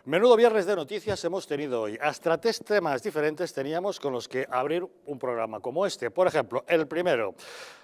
Menudo viernes de noticias hemos tenido hoy. Hasta 3 temas diferentes teníamos con los que abrir un programa como este. Por ejemplo, el primero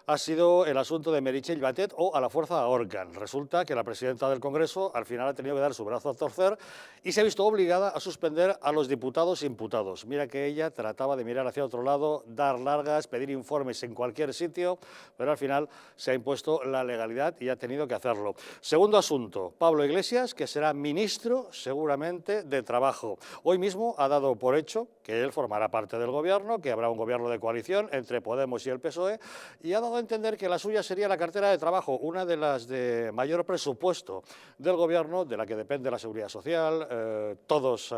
ha sido el asunto de Meritxell Batet o a la fuerza Orcan. Resulta que la presidenta del Congreso al final ha tenido que dar su brazo a torcer y se ha visto obligada a suspender a los diputados imputados. Mira que ella trataba de mirar hacia otro lado, dar largas, pedir informes en cualquier sitio, pero al final se ha impuesto la legalidad y ha tenido que hacerlo. Segundo asunto, Pablo Iglesias, que será ministro seguramente de Trabajo. Hoy mismo ha dado por hecho que él formará parte del gobierno, que habrá un gobierno de coalición entre Podemos y el PSOE, y ha dado a entender que la suya sería la cartera de trabajo, una de las de mayor presupuesto del gobierno, de la que depende la seguridad social, todos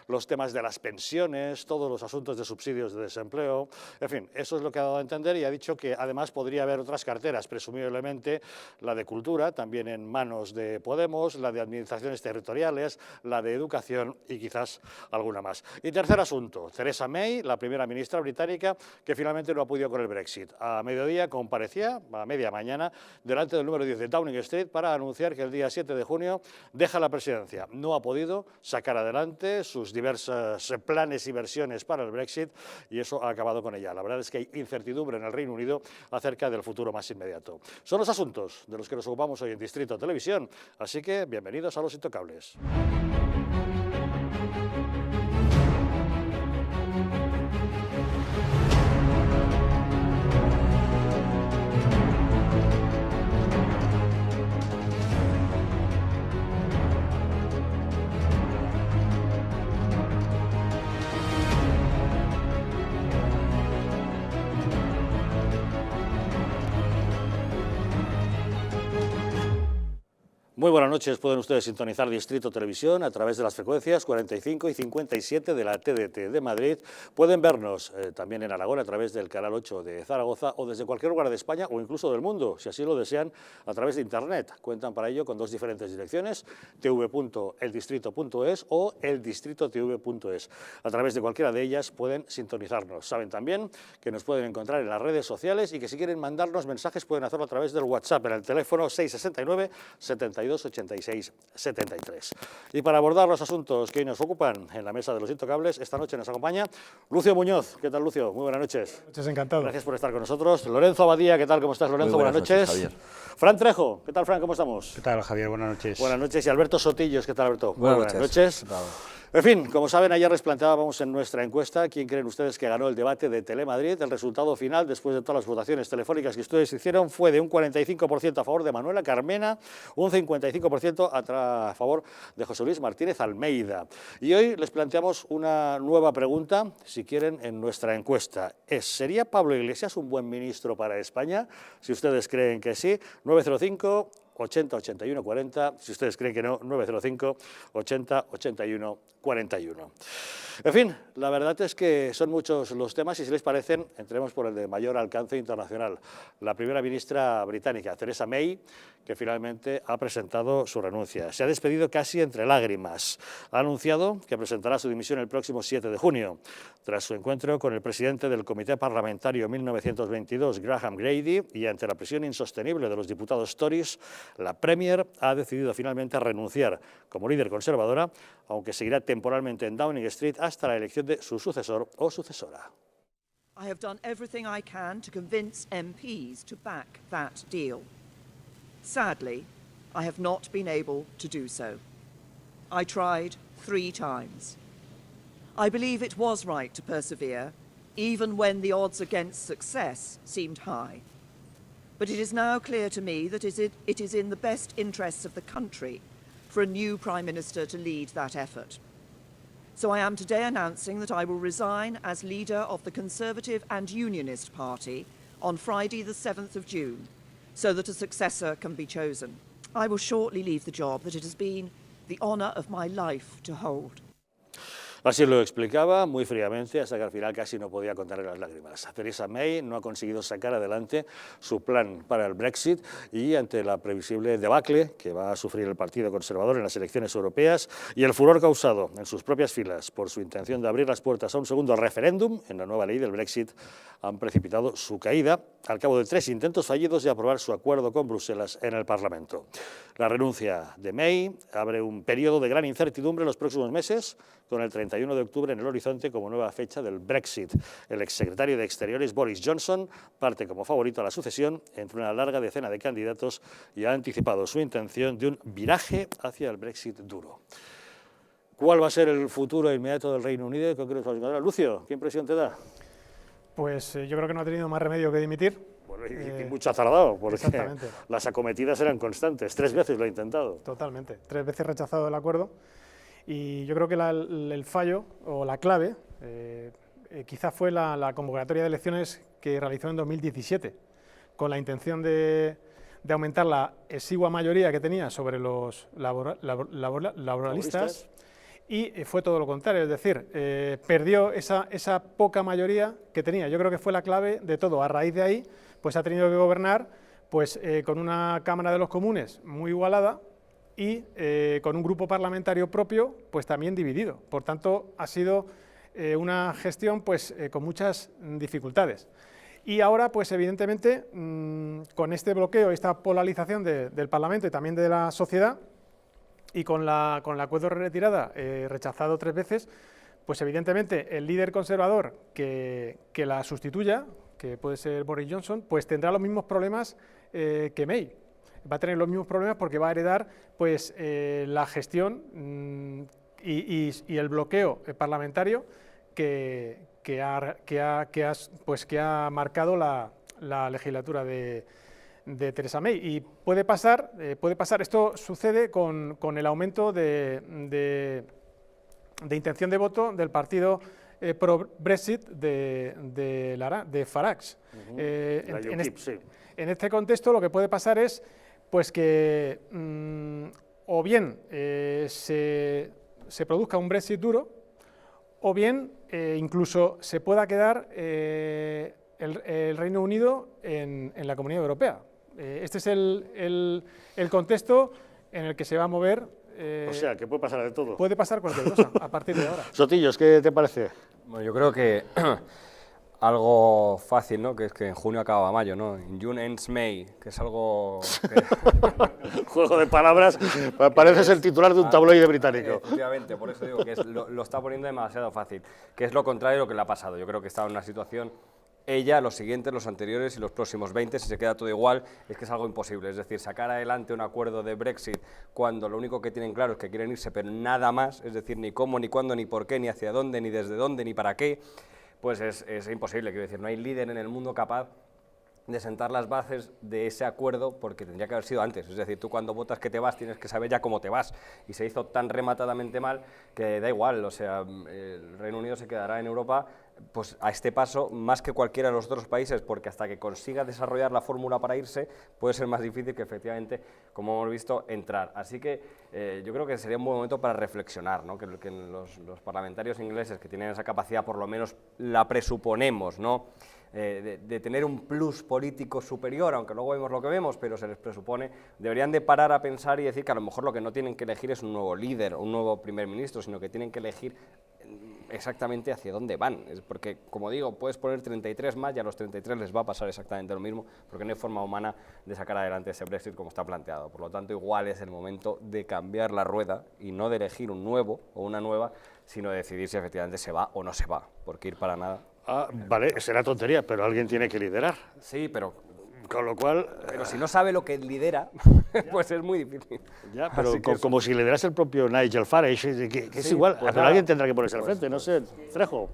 los temas de las pensiones, todos los asuntos de subsidios de desempleo, en fin, eso es lo que ha dado a entender y ha dicho que además podría haber otras carteras, presumiblemente la de Cultura, también en manos de Podemos, la de Administraciones Territoriales, la de Educación y quizás alguna más. Y tercer asunto, Theresa May, la primera ministra británica, que finalmente no ha podido con el Brexit. A mediodía comparecía, a media mañana, delante del número 10 de Downing Street para anunciar que el día 7 de junio deja la presidencia. No ha podido sacar adelante sus diversos planes y versiones para el Brexit y eso ha acabado con ella. La verdad es que hay incertidumbre en el Reino Unido acerca del futuro más inmediato. Son los asuntos de los que nos ocupamos hoy en Distrito Televisión, así que bienvenidos a Los Intocables. Muy buenas noches, pueden ustedes sintonizar Distrito Televisión a través de las frecuencias 45 y 57 de la TDT de Madrid. Pueden vernos también en Aragón a través del canal 8 de Zaragoza o desde cualquier lugar de España o incluso del mundo, si así lo desean, a través de Internet. Cuentan para ello con dos diferentes direcciones, tv.eldistrito.es o eldistrito.tv.es. A través de cualquiera de ellas pueden sintonizarnos. Saben también que nos pueden encontrar en las redes sociales y que si quieren mandarnos mensajes pueden hacerlo a través del WhatsApp en el teléfono 669 72 86 73. Y para abordar los asuntos que hoy nos ocupan en la mesa de Los Intocables, esta noche nos acompaña Lucio Muñoz. ¿Qué tal, Lucio? Muy buenas noches. Buenas noches, encantado. Gracias por estar con nosotros. Lorenzo Abadía, ¿qué tal? ¿Cómo estás, Lorenzo? Muy buenas noches, Javier. Fran Trejo, ¿qué tal, Fran? ¿Cómo estamos? ¿Qué tal, Javier? Buenas noches. Buenas noches. Y Alberto Sotillos, ¿qué tal, Alberto? Buenas noches. En fin, como saben, ayer les planteábamos en nuestra encuesta quién creen ustedes que ganó el debate de Telemadrid. El resultado final, después de todas las votaciones telefónicas que ustedes hicieron, fue de un 45% a favor de Manuela Carmena, un 55% a favor de José Luis Martínez Almeida. Y hoy les planteamos una nueva pregunta, si quieren, en nuestra encuesta. ¿Sería Pablo Iglesias un buen ministro para España? Si ustedes creen que sí, 905 80 81 40, si ustedes creen que no, 905 80 81 41. En fin, la verdad es que son muchos los temas y si les parecen, entremos por el de mayor alcance internacional. La primera ministra británica, Theresa May, que finalmente ha presentado su renuncia. Se ha despedido casi entre lágrimas. Ha anunciado que presentará su dimisión el próximo 7 de junio. Tras su encuentro con el presidente del Comité Parlamentario 1922, Graham Grady, y ante la presión insostenible de los diputados Tories, la Premier ha decidido finalmente renunciar como líder conservadora, aunque seguirá temporalmente en Downing Street hasta la elección de su sucesor o sucesora. I have done everything I can to convince MPs to back that deal. Sadly, I have not been able to do so. I tried 3 times. I believe it was right to persevere, even when the odds against success seemed high. But it is now clear to me that it is in the best interests of the country for a new Prime Minister to lead that effort. So I am today announcing that I will resign as leader of the Conservative and Unionist Party on Friday the 7th of June, so that a successor can be chosen. I will shortly leave the job that it has been the honour of my life to hold. Así lo explicaba muy fríamente, hasta que al final casi no podía contener las lágrimas. Theresa May no ha conseguido sacar adelante su plan para el Brexit y ante la previsible debacle que va a sufrir el Partido Conservador en las elecciones europeas y el furor causado en sus propias filas por su intención de abrir las puertas a un segundo referéndum en la nueva ley del Brexit, han precipitado su caída al cabo de 3 intentos fallidos de aprobar su acuerdo con Bruselas en el Parlamento. La renuncia de May abre un periodo de gran incertidumbre en los próximos meses, con el 31 de octubre en el horizonte como nueva fecha del Brexit. El exsecretario de Exteriores, Boris Johnson, parte como favorito a la sucesión entre una larga decena de candidatos y ha anticipado su intención de un viraje hacia el Brexit duro. ¿Cuál va a ser el futuro inmediato del Reino Unido? ¿Qué crees, Lucio? ¿Qué impresión te da? Pues yo creo que no ha tenido más remedio que dimitir. Bueno, y mucho ha tardado, porque las acometidas eran constantes. 3 veces lo ha intentado. Totalmente. 3 veces rechazado el acuerdo. Y yo creo que el fallo o la clave quizá fue la convocatoria de elecciones que realizó en 2017, con la intención de aumentar la exigua mayoría que tenía sobre los laboralistas. Y fue todo lo contrario, es decir, perdió esa poca mayoría que tenía. Yo creo que fue la clave de todo. A raíz de ahí, pues ha tenido que gobernar pues, con una Cámara de los Comunes muy igualada y con un grupo parlamentario propio pues también dividido. Por tanto, ha sido una gestión pues, con muchas dificultades. Y ahora, pues evidentemente, con este bloqueo, esta polarización del Parlamento y también de la sociedad, y con el acuerdo de retirada rechazado 3 veces, pues evidentemente el líder conservador que la sustituya, que puede ser Boris Johnson, pues tendrá los mismos problemas que May. Va a tener los mismos problemas porque va a heredar pues, la gestión y el bloqueo parlamentario que ha marcado la legislatura de Theresa May. Y puede pasar, esto sucede con el aumento de intención de voto del partido pro-Brexit de Farage. En este contexto lo que puede pasar es pues, que o bien se produzca un Brexit duro, o bien incluso se pueda quedar el Reino Unido en la Comunidad Europea. Este es el contexto en el que se va a mover. O sea, que puede pasar de todo. Puede pasar cualquier cosa a partir de ahora. Sotillos, ¿qué te parece? Bueno, yo creo que algo fácil, ¿no? Que es que en junio acaba mayo, ¿no? In June ends May, que es algo... Juego de palabras, pareces el titular de un tabloide británico. Efectivamente, por eso digo que lo está poniendo demasiado fácil, que es lo contrario de lo que le ha pasado. Yo creo que está en una situación... Ella, los siguientes, los anteriores y los próximos 20, si se queda todo igual, es que es algo imposible. Es decir, sacar adelante un acuerdo de Brexit cuando lo único que tienen claro es que quieren irse, pero nada más, es decir, ni cómo, ni cuándo, ni por qué, ni hacia dónde, ni desde dónde, ni para qué, pues es imposible. Quiero decir, no hay líder en el mundo capaz de sentar las bases de ese acuerdo, porque tendría que haber sido antes. Es decir, tú cuando votas que te vas tienes que saber ya cómo te vas, y se hizo tan rematadamente mal que da igual. O sea, el Reino Unido se quedará en Europa pues a este paso más que cualquiera de los otros países, porque hasta que consiga desarrollar la fórmula para irse puede ser más difícil que efectivamente, como hemos visto, entrar. Así que yo creo que sería un buen momento para reflexionar, ¿no? que los parlamentarios ingleses que tienen esa capacidad, por lo menos la presuponemos, ¿no? De tener un plus político superior, aunque luego vemos lo que vemos, pero se les presupone, deberían de parar a pensar y decir que a lo mejor lo que no tienen que elegir es un nuevo líder, un nuevo primer ministro, sino que tienen que elegir exactamente hacia dónde van, porque, como digo, puedes poner 33 más y a los 33 les va a pasar exactamente lo mismo, porque no hay forma humana de sacar adelante ese Brexit como está planteado. Por lo tanto, igual es el momento de cambiar la rueda y no de elegir un nuevo o una nueva, sino de decidir si efectivamente se va o no se va, porque ir para nada... Vale, será tontería, pero alguien tiene que liderar. Sí, pero... Con lo cual... Pero si no sabe lo que lidera, pues es muy difícil. Ya, pero como si liderase el propio Nigel Farage, que es sí, igual, pues pero alguien tendrá que ponerse al frente, no sé, Trejo.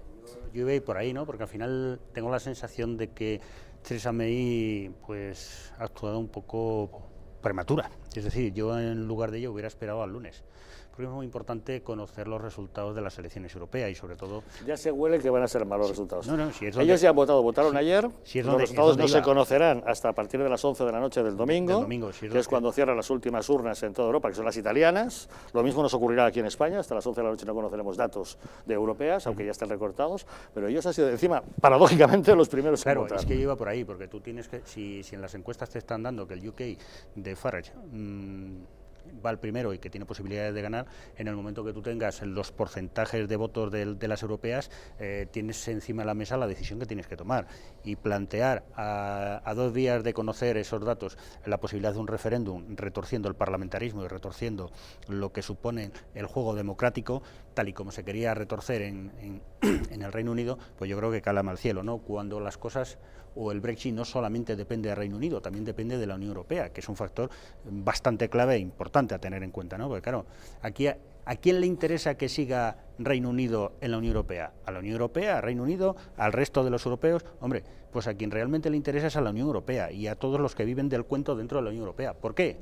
Yo iba a ir por ahí, ¿no? Porque al final tengo la sensación de que Theresa May pues, ha actuado un poco prematura. Es decir, yo en lugar de ello hubiera esperado al lunes, porque es muy importante conocer los resultados de las elecciones europeas y sobre todo... Ya se huele que van a ser malos resultados. No, si es Ellos ya han votado, votaron ayer, si es los donde, resultados es donde no se iba. conocerán hasta a partir de las 11 de la noche del domingo, Si que es cuando cierran las últimas urnas en toda Europa, que son las italianas. Lo mismo nos ocurrirá aquí en España, hasta las 11 de la noche no conoceremos datos de europeas, aunque ya están recortados, pero ellos han sido encima, paradójicamente, los primeros Claro, en votar. es que yo iba por ahí, porque tú tienes que, si en las encuestas te están dando que el UK de Farage va al primero y que tiene posibilidades de ganar, en el momento que tú tengas los porcentajes de votos de las europeas, tienes encima de la mesa la decisión que tienes que tomar. Y plantear a 2 días de conocer esos datos la posibilidad de un referéndum, retorciendo el parlamentarismo y retorciendo lo que supone el juego democrático, tal y como se quería retorcer en el Reino Unido, pues yo creo que cala al cielo, ¿no? Cuando las cosas, o el Brexit no solamente depende del Reino Unido, también depende de la Unión Europea, que es un factor bastante clave e importante a tener en cuenta, ¿no? Porque claro, aquí ¿a quién le interesa que siga Reino Unido en la Unión Europea? ¿A la Unión Europea, al Reino Unido, al resto de los europeos? Hombre, pues a quien realmente le interesa es a la Unión Europea y a todos los que viven del cuento dentro de la Unión Europea. ¿Por qué?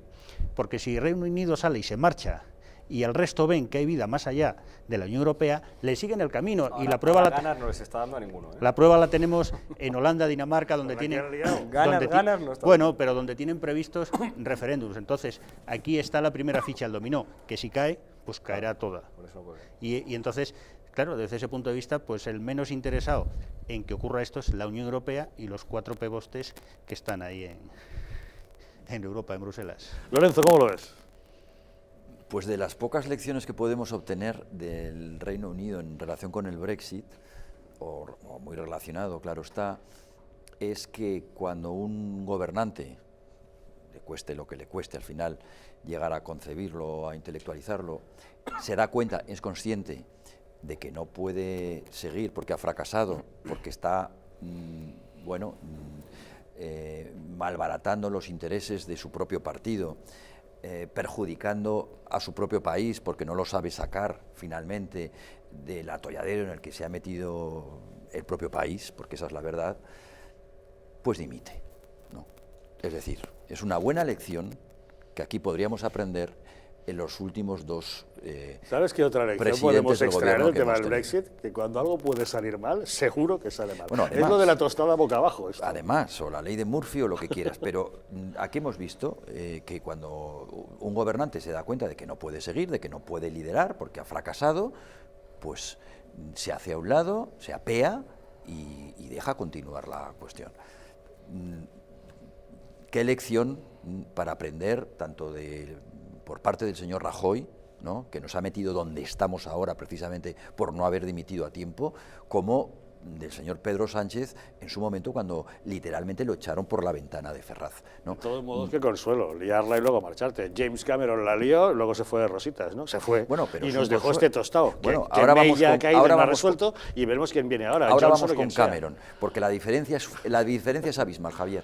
Porque si Reino Unido sale y se marcha y el resto ven que hay vida más allá de la Unión Europea, le siguen el camino. Ahora, y la prueba ganas no les está dando a ninguno. la prueba la tenemos en Holanda, Dinamarca, donde tienen Ganas no está. bueno, pero donde tienen previstos referéndums. Entonces, aquí está la primera ficha del dominó, que si cae, pues caerá toda. Por eso, pues. Y entonces, claro, desde ese punto de vista, pues el menos interesado en que ocurra esto es la Unión Europea y los 4 pebostes que están ahí en Europa, en Bruselas. Lorenzo, ¿cómo lo ves? Pues de las pocas lecciones que podemos obtener del Reino Unido en relación con el Brexit, o muy relacionado, claro está, es que cuando un gobernante, le cueste lo que le cueste al final llegar a concebirlo, a intelectualizarlo, se da cuenta, es consciente de que no puede seguir porque ha fracasado, porque está, malbaratando los intereses de su propio partido, perjudicando a su propio país porque no lo sabe sacar finalmente del atolladero en el que se ha metido el propio país, porque esa es la verdad, pues dimite, ¿no? Es decir, es una buena lección que aquí podríamos aprender en los últimos 2 ¿Sabes qué otra lección presidentes podemos del extraer gobierno del que tema hemos del tenido? Brexit? Que cuando algo puede salir mal, seguro que sale mal. Bueno, es además, lo de la tostada boca abajo. Esto. Además, o la ley de Murphy o lo que quieras, pero aquí hemos visto que cuando un gobernante se da cuenta de que no puede seguir, de que no puede liderar porque ha fracasado, pues se hace a un lado, se apea y deja continuar la cuestión. ¿Qué lección para aprender tanto por parte del señor Rajoy, ¿no?, que nos ha metido donde estamos ahora precisamente por no haber dimitido a tiempo, como del señor Pedro Sánchez en su momento cuando literalmente lo echaron por la ventana de Ferraz, ¿no? De todos modos, qué consuelo, liarla y luego marcharte. James Cameron la lió, luego se fue de rositas, ¿no? Se fue Bueno, pero y es nos un dejó consuelo. este tostado. Bueno, que ahora May vamos ya con- ha caído, ahora no ha vamos con- resuelto y veremos quién viene ahora. Ahora Johnson vamos o quien con sea. Cameron, porque la diferencia es abismal, Javier.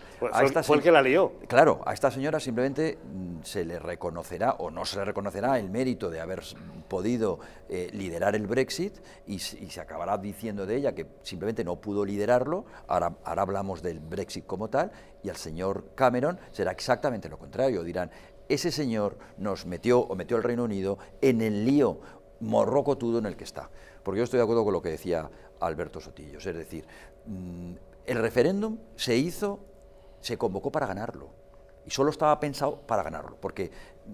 Fue el que la lió. Claro, a esta señora simplemente se le reconocerá o no se le reconocerá el mérito de haber podido liderar el Brexit y se acabará diciendo de ella que simplemente no pudo liderarlo. Ahora hablamos del Brexit como tal, y al señor Cameron será exactamente lo contrario. Dirán, ese señor nos metió al Reino Unido en el lío morrocotudo en el que está. Porque yo estoy de acuerdo con lo que decía Alberto Sotillos, es decir, el referéndum se convocó para ganarlo, y solo estaba pensado para ganarlo, porque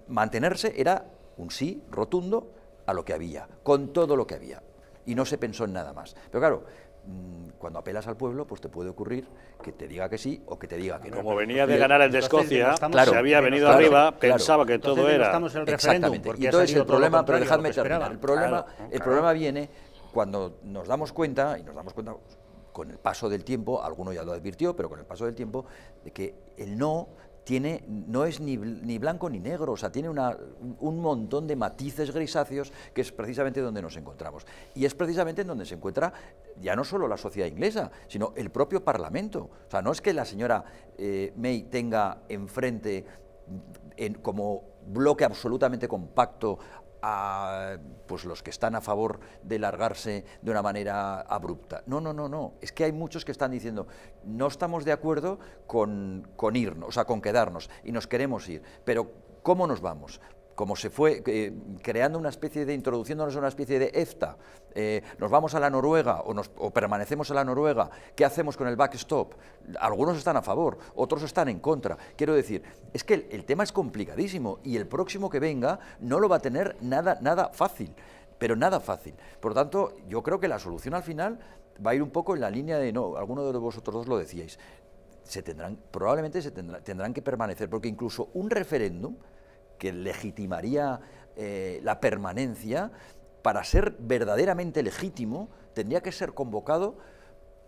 mantenerse era un sí rotundo a lo que había, con todo lo que había, y no se pensó en nada más. Pero claro, cuando apelas al pueblo, pues te puede ocurrir que te diga que sí o que te diga que no. Como venía de ganar el de Entonces, Escocia, denostamos- Claro, se había venido claro, arriba, claro. pensaba que Entonces todo era... denostamos el referéndum Exactamente. porque Y ha entonces salido el todo lo problema, pero contrario a lo dejadme que terminar. esperaban. El problema viene cuando nos damos cuenta, con el paso del tiempo, alguno ya lo advirtió, pero con el paso del tiempo, de que el no es ni blanco ni negro, o sea, tiene un montón de matices grisáceos, que es precisamente donde nos encontramos. Y es precisamente en donde se encuentra ya no solo la sociedad inglesa, sino el propio Parlamento. O sea, no es que la señora May tenga enfrente como bloque absolutamente compacto a pues los que están a favor de largarse de una manera abrupta. No. Es que hay muchos que están diciendo, no estamos de acuerdo con irnos, o sea, con quedarnos, y nos queremos ir, pero ¿cómo nos vamos? Como se fue creando una especie de, introduciéndonos a una especie de EFTA, nos vamos a la Noruega o permanecemos en la Noruega, ¿qué hacemos con el backstop? Algunos están a favor, otros están en contra. Quiero decir, es que el tema es complicadísimo y el próximo que venga no lo va a tener nada fácil, pero nada fácil. Por lo tanto, yo creo que la solución al final va a ir un poco en la línea de, no, alguno de vosotros dos lo decíais, probablemente tendrán que permanecer, porque incluso un referéndum que legitimaría la permanencia, para ser verdaderamente legítimo, tendría que ser convocado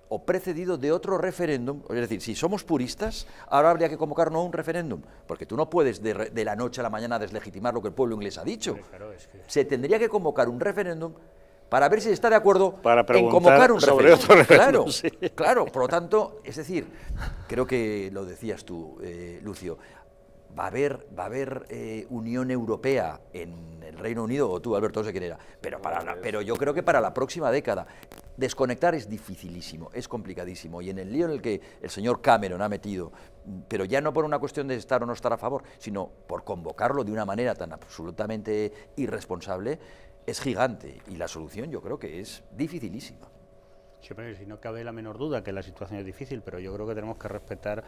o precedido de otro referéndum. Es decir, si somos puristas, ahora habría que convocar no un referéndum, porque tú no puedes de la noche a la mañana deslegitimar lo que el pueblo inglés ha dicho. Claro, es que... Se tendría que convocar un referéndum para ver si está de acuerdo para en convocar un sobre referéndum. Otro referéndum. Claro, sí. Claro, por lo tanto, es decir, creo que lo decías tú, Lucio, va a haber Unión Europea en el Reino Unido, o tú, Alberto, no sé quién era, pero yo creo que para la próxima década desconectar es dificilísimo, es complicadísimo, y en el lío en el que el señor Cameron ha metido, pero ya no por una cuestión de estar o no estar a favor, sino por convocarlo de una manera tan absolutamente irresponsable, es gigante, y la solución yo creo que es dificilísima. Siempre, si no cabe la menor duda que la situación es difícil, pero yo creo que tenemos que respetar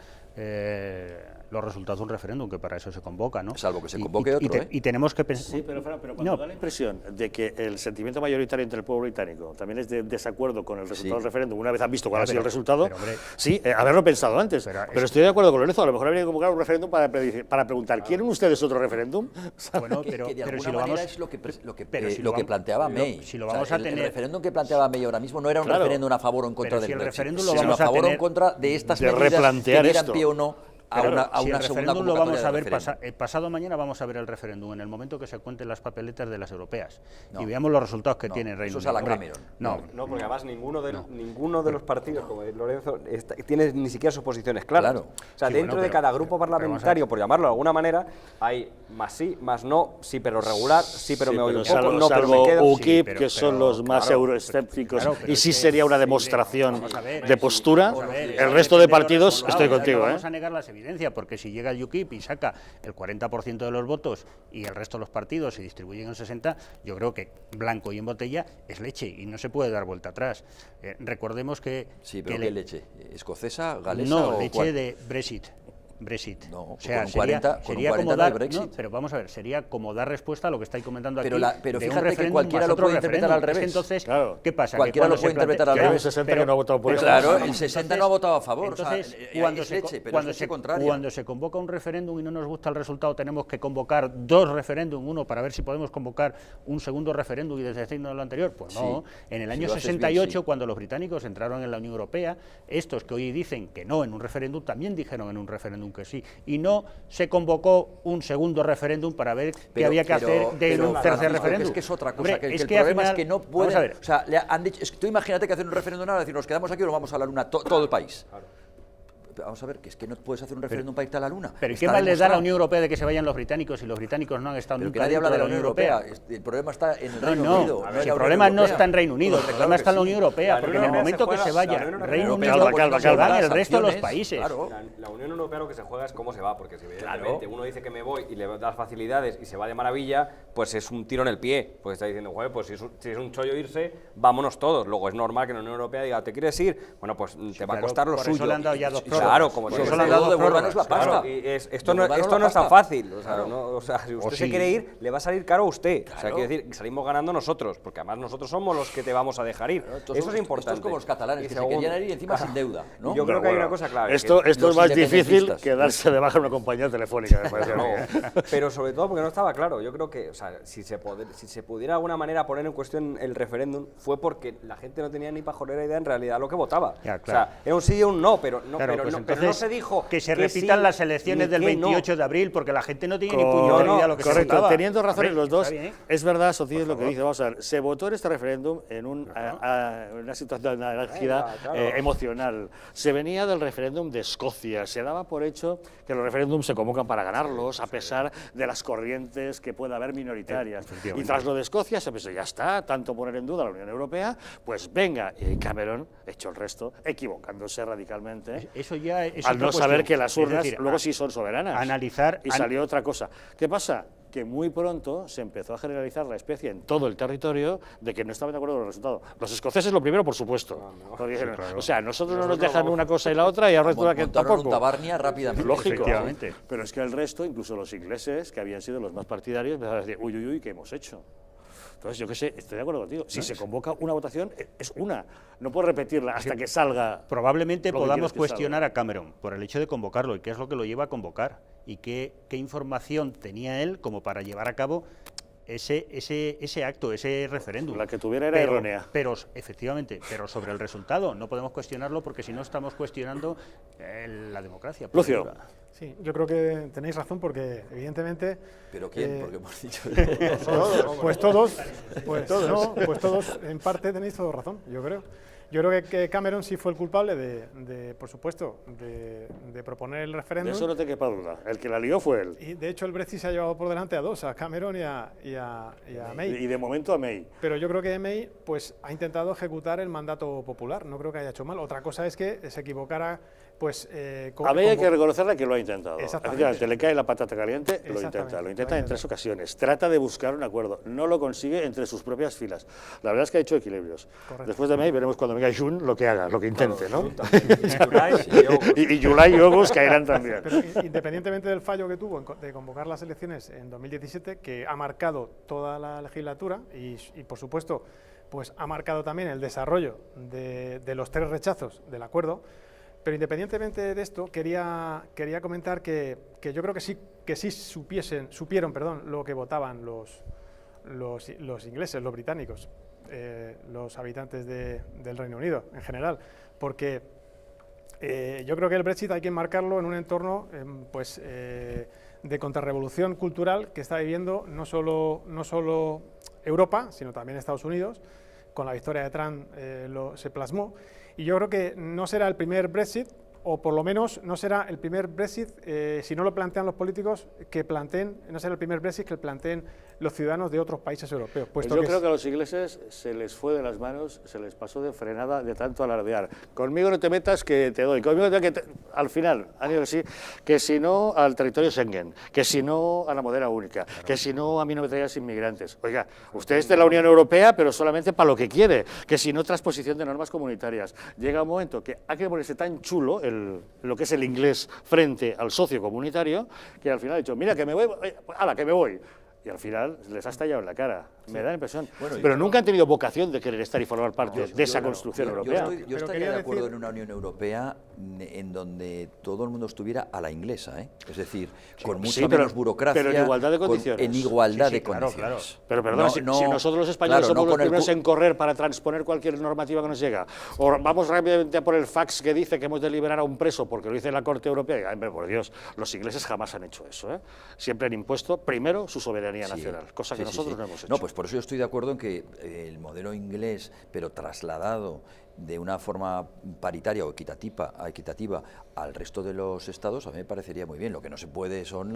los resultados de un referéndum, que para eso se convoca, ¿no? Salvo que se convoque otro, y tenemos que pensar... Sí, pero cuando da la impresión de que el sentimiento mayoritario entre el pueblo británico también es de desacuerdo con el resultado del referéndum, una vez han visto cuál ha sido el resultado, sí, haberlo pensado antes, pero estoy de acuerdo con Lorenzo, a lo mejor habría que convocar un referéndum para preguntar, ¿quieren ustedes otro referéndum? Bueno, que de alguna manera es lo que planteaba May. Si lo vamos a tener... El referéndum que planteaba May ahora mismo no era un referéndum a favor o en contra del Brexit, sino a favor o en contra de estas medidas que dieran pie o no a una segunda convocatoria lo vamos a ver referéndum. pasado mañana vamos a ver el referéndum en el momento que se cuenten las papeletas de las europeas y veamos los resultados que tiene el Reino Unido. Eso es a la Cameron. No, porque además ninguno de los partidos, como Lorenzo, tiene ni siquiera sus posiciones claras. Claro. O sea, dentro de cada grupo parlamentario, por llamarlo de alguna manera, hay más sí, más no, sí pero regular, sí pero me oye un poco, no pero me quedo. UKIP, que son los más euroescépticos, y sí sería una demostración de postura. El resto de partidos, estoy contigo. Vamos a negar las evidencias, porque si llega el UKIP y saca el 40% de los votos y el resto de los partidos se distribuyen el 60%, yo creo que blanco y en botella es leche y no se puede dar vuelta atrás. Recordemos que... Sí, pero ¿qué leche? ¿Escocesa, galesa no, o leche cuál? de Brexit. No, o sea, sería como dar Brexit. No, pero vamos a ver, sería como dar respuesta a lo que estáis comentando aquí. Pero fíjate que cualquiera lo puede interpretar al revés. Entonces, claro, ¿qué pasa? Cualquiera lo puede interpretar al revés. El 60 que no ha votado por eso. Claro, el 60 no ha votado a favor. Entonces, cuando se convoca un referéndum y no nos gusta el resultado, tenemos que convocar dos referéndums, uno para ver si podemos convocar un segundo referéndum y desdecirnos de lo anterior. Pues no. En el año 68, cuando los británicos entraron en la Unión Europea, estos que hoy dicen que no en un referéndum, también dijeron en un referéndum que sí. Y no se convocó un segundo referéndum para ver qué había que hacer de un tercer referéndum. Es que es otra cosa, Hombre, el problema es que no pueden... O sea, le han dicho, tú imagínate que hacen un referéndum ahora, decir, nos quedamos aquí o nos vamos a la luna todo el país. Claro. Vamos a ver, que es que no puedes hacer un referéndum para irte a la luna. Pero ¿qué más les da a la Unión Europea de que se vayan los británicos y los británicos no han estado pero nunca que nadie habla de la Unión Europea? Europea? El problema está en el Reino Unido. El problema no está en Reino Unido, el problema está en la Unión Europea, porque en el momento que se vaya Reino Unido, se van el resto de los países. La Unión Europea lo que se juega es cómo se va, porque si evidentemente uno dice que me voy y le das facilidades y se va de maravilla, pues es un tiro en el pie, porque está diciendo, joder, pues si es un chollo irse, vámonos todos. Luego es normal que la Unión Europea diga, ¿te quieres ir? Bueno, pues te va a costar lo suyo. Eso le han dado ya dos prórrogas. Claro, como devuélvanos la pasta. Esto no es tan fácil. O sea, si usted se quiere ir, le va a salir caro a usted. O sea, quiere decir que salimos ganando nosotros, porque además nosotros somos los que te vamos a dejar ir. Eso es importante. Esto es como los catalanes, que se querían ir y encima sin deuda, ¿no? Yo creo que hay una cosa clave. Esto es más difícil que darse de baja en una compañía telefónica, me parece. Pero sobre todo porque no estaba claro. Yo creo que, o sea, si se pudiera de alguna manera poner en cuestión el referéndum, fue porque la gente no tenía ni pajolera idea en realidad lo que votaba. Ya, claro. O sea, era un sí y un no, pero no se dijo que se repitan las elecciones del 28 de abril, porque la gente no tiene ni puñetera idea de lo que se votaba. Teniendo razones los dos, es verdad, Sociedad, lo que dice, vamos a ver, se votó en este referéndum en una situación de álgida emocional. Se venía del referéndum de Escocia, se daba por hecho que los referéndums se convocan para ganarlos, a pesar de las corrientes que pueda haber minoritarias. Y tras lo de Escocia se pensó, ya está, tanto poner en duda a la Unión Europea, pues venga, y Cameron, hecho el resto, equivocándose radicalmente. Eso ya es al otra no saber cuestión. que las Es urnas decir, luego sí son soberanas. analizar- Y salió otra cosa. ¿Qué pasa? Que muy pronto se empezó a generalizar la especie en todo el territorio de que no estaban de acuerdo con el resultado. Los escoceses lo primero, por supuesto. Porque dijeron, o sea, nosotros no nos dejan una cosa y la otra y al resto de la que Montaron un tampoco. tabarnia rápidamente. Lógico. Efectivamente. Pero es que el resto, incluso los ingleses, que habían sido los más partidarios, empezaron a decir, uy, uy, uy, ¿qué hemos hecho? Entonces, yo qué sé, estoy de acuerdo contigo. Si se convoca una votación, es una. No puedo repetirla hasta que salga. Probablemente lo que podamos quieres que cuestionar a Cameron por el hecho de convocarlo y qué es lo que lo lleva a convocar y qué información tenía él como para llevar a cabo ese acto, ese referéndum. La que tuviera era errónea. Pero, efectivamente, pero sobre el resultado no podemos cuestionarlo porque si no estamos cuestionando la democracia. Lucio. Sí, yo creo que tenéis razón porque evidentemente... ¿Pero quién? Porque hemos dicho... Pues todos, en parte tenéis toda razón, yo creo. Yo creo que Cameron sí fue el culpable por supuesto, de proponer el De referéndum. eso no te quepa duda. El que la lió fue él. Y de hecho el Brexit se ha llevado por delante a dos, a Cameron y a May. Y de momento a May. Pero yo creo que May pues, ha intentado ejecutar el mandato popular, no creo que haya hecho mal. Otra cosa es que se equivocara. Pues, a May hay que reconocerle que lo ha intentado. Exactamente. Efectivamente, le cae la patata caliente, lo Exactamente, intenta. Lo lo intenta en intenta. 3 ocasiones. Trata de buscar un acuerdo. No lo consigue entre sus propias filas. La verdad es que ha hecho equilibrios. Correcto. Después de May veremos cuando venga Jun lo que haga, lo que intente, ¿no? Y Yulai y August caerán también. Pero independientemente del fallo que tuvo de convocar las elecciones en 2017, que ha marcado toda la legislatura y por supuesto, pues ha marcado también el desarrollo de los 3 rechazos del acuerdo. Pero independientemente de esto, quería comentar que yo creo que sí supieron lo que votaban los ingleses, los británicos, los habitantes del Reino Unido en general, porque yo creo que el Brexit hay que enmarcarlo en un entorno de contrarrevolución cultural que está viviendo no solo Europa, sino también Estados Unidos. Con la victoria de Trump se plasmó. Y yo creo que no será el primer Brexit, o por lo menos no será el primer Brexit, si no lo plantean los políticos, no será el primer Brexit que planteen los ciudadanos de otros países europeos. Pues yo creo que a los ingleses se les fue de las manos, se les pasó de frenada de tanto alardear. Conmigo no te metas que te doy, conmigo al final, han dicho que sí, que si no al territorio Schengen, que si no a la moneda única, que si no a mí no me traigas inmigrantes. Oiga, usted es de la Unión Europea, pero solamente para lo que quiere, que si no transposición de normas comunitarias. Llega un momento que hay que ponerse tan chulo lo que es el inglés frente al socio comunitario, que al final ha dicho, mira, que me voy, ¡hala, que me voy! Y al final les ha estallado en la cara, me da la impresión. Bueno, pero nunca han tenido vocación de querer estar y formar parte de esa construcción europea. Yo estaría de acuerdo en una Unión Europea en donde todo el mundo estuviera a la inglesa, ¿eh? Es decir, con mucha menos burocracia, pero en igualdad de condiciones. en igualdad Sí, de claro, condiciones. claro. Pero perdona, si nosotros los españoles somos los primeros en correr para transponer cualquier normativa que nos llega, o vamos rápidamente a por el fax que dice que hemos de liberar a un preso porque lo dice la Corte Europea, hombre, por Dios, los ingleses jamás han hecho eso, ¿eh? Siempre han impuesto primero su soberanía nacional, cosa que nosotros no hemos hecho. No, pues por eso yo estoy de acuerdo en que el modelo inglés, pero trasladado de una forma paritaria o equitativa al resto de los estados, a mí me parecería muy bien. Lo que no se puede son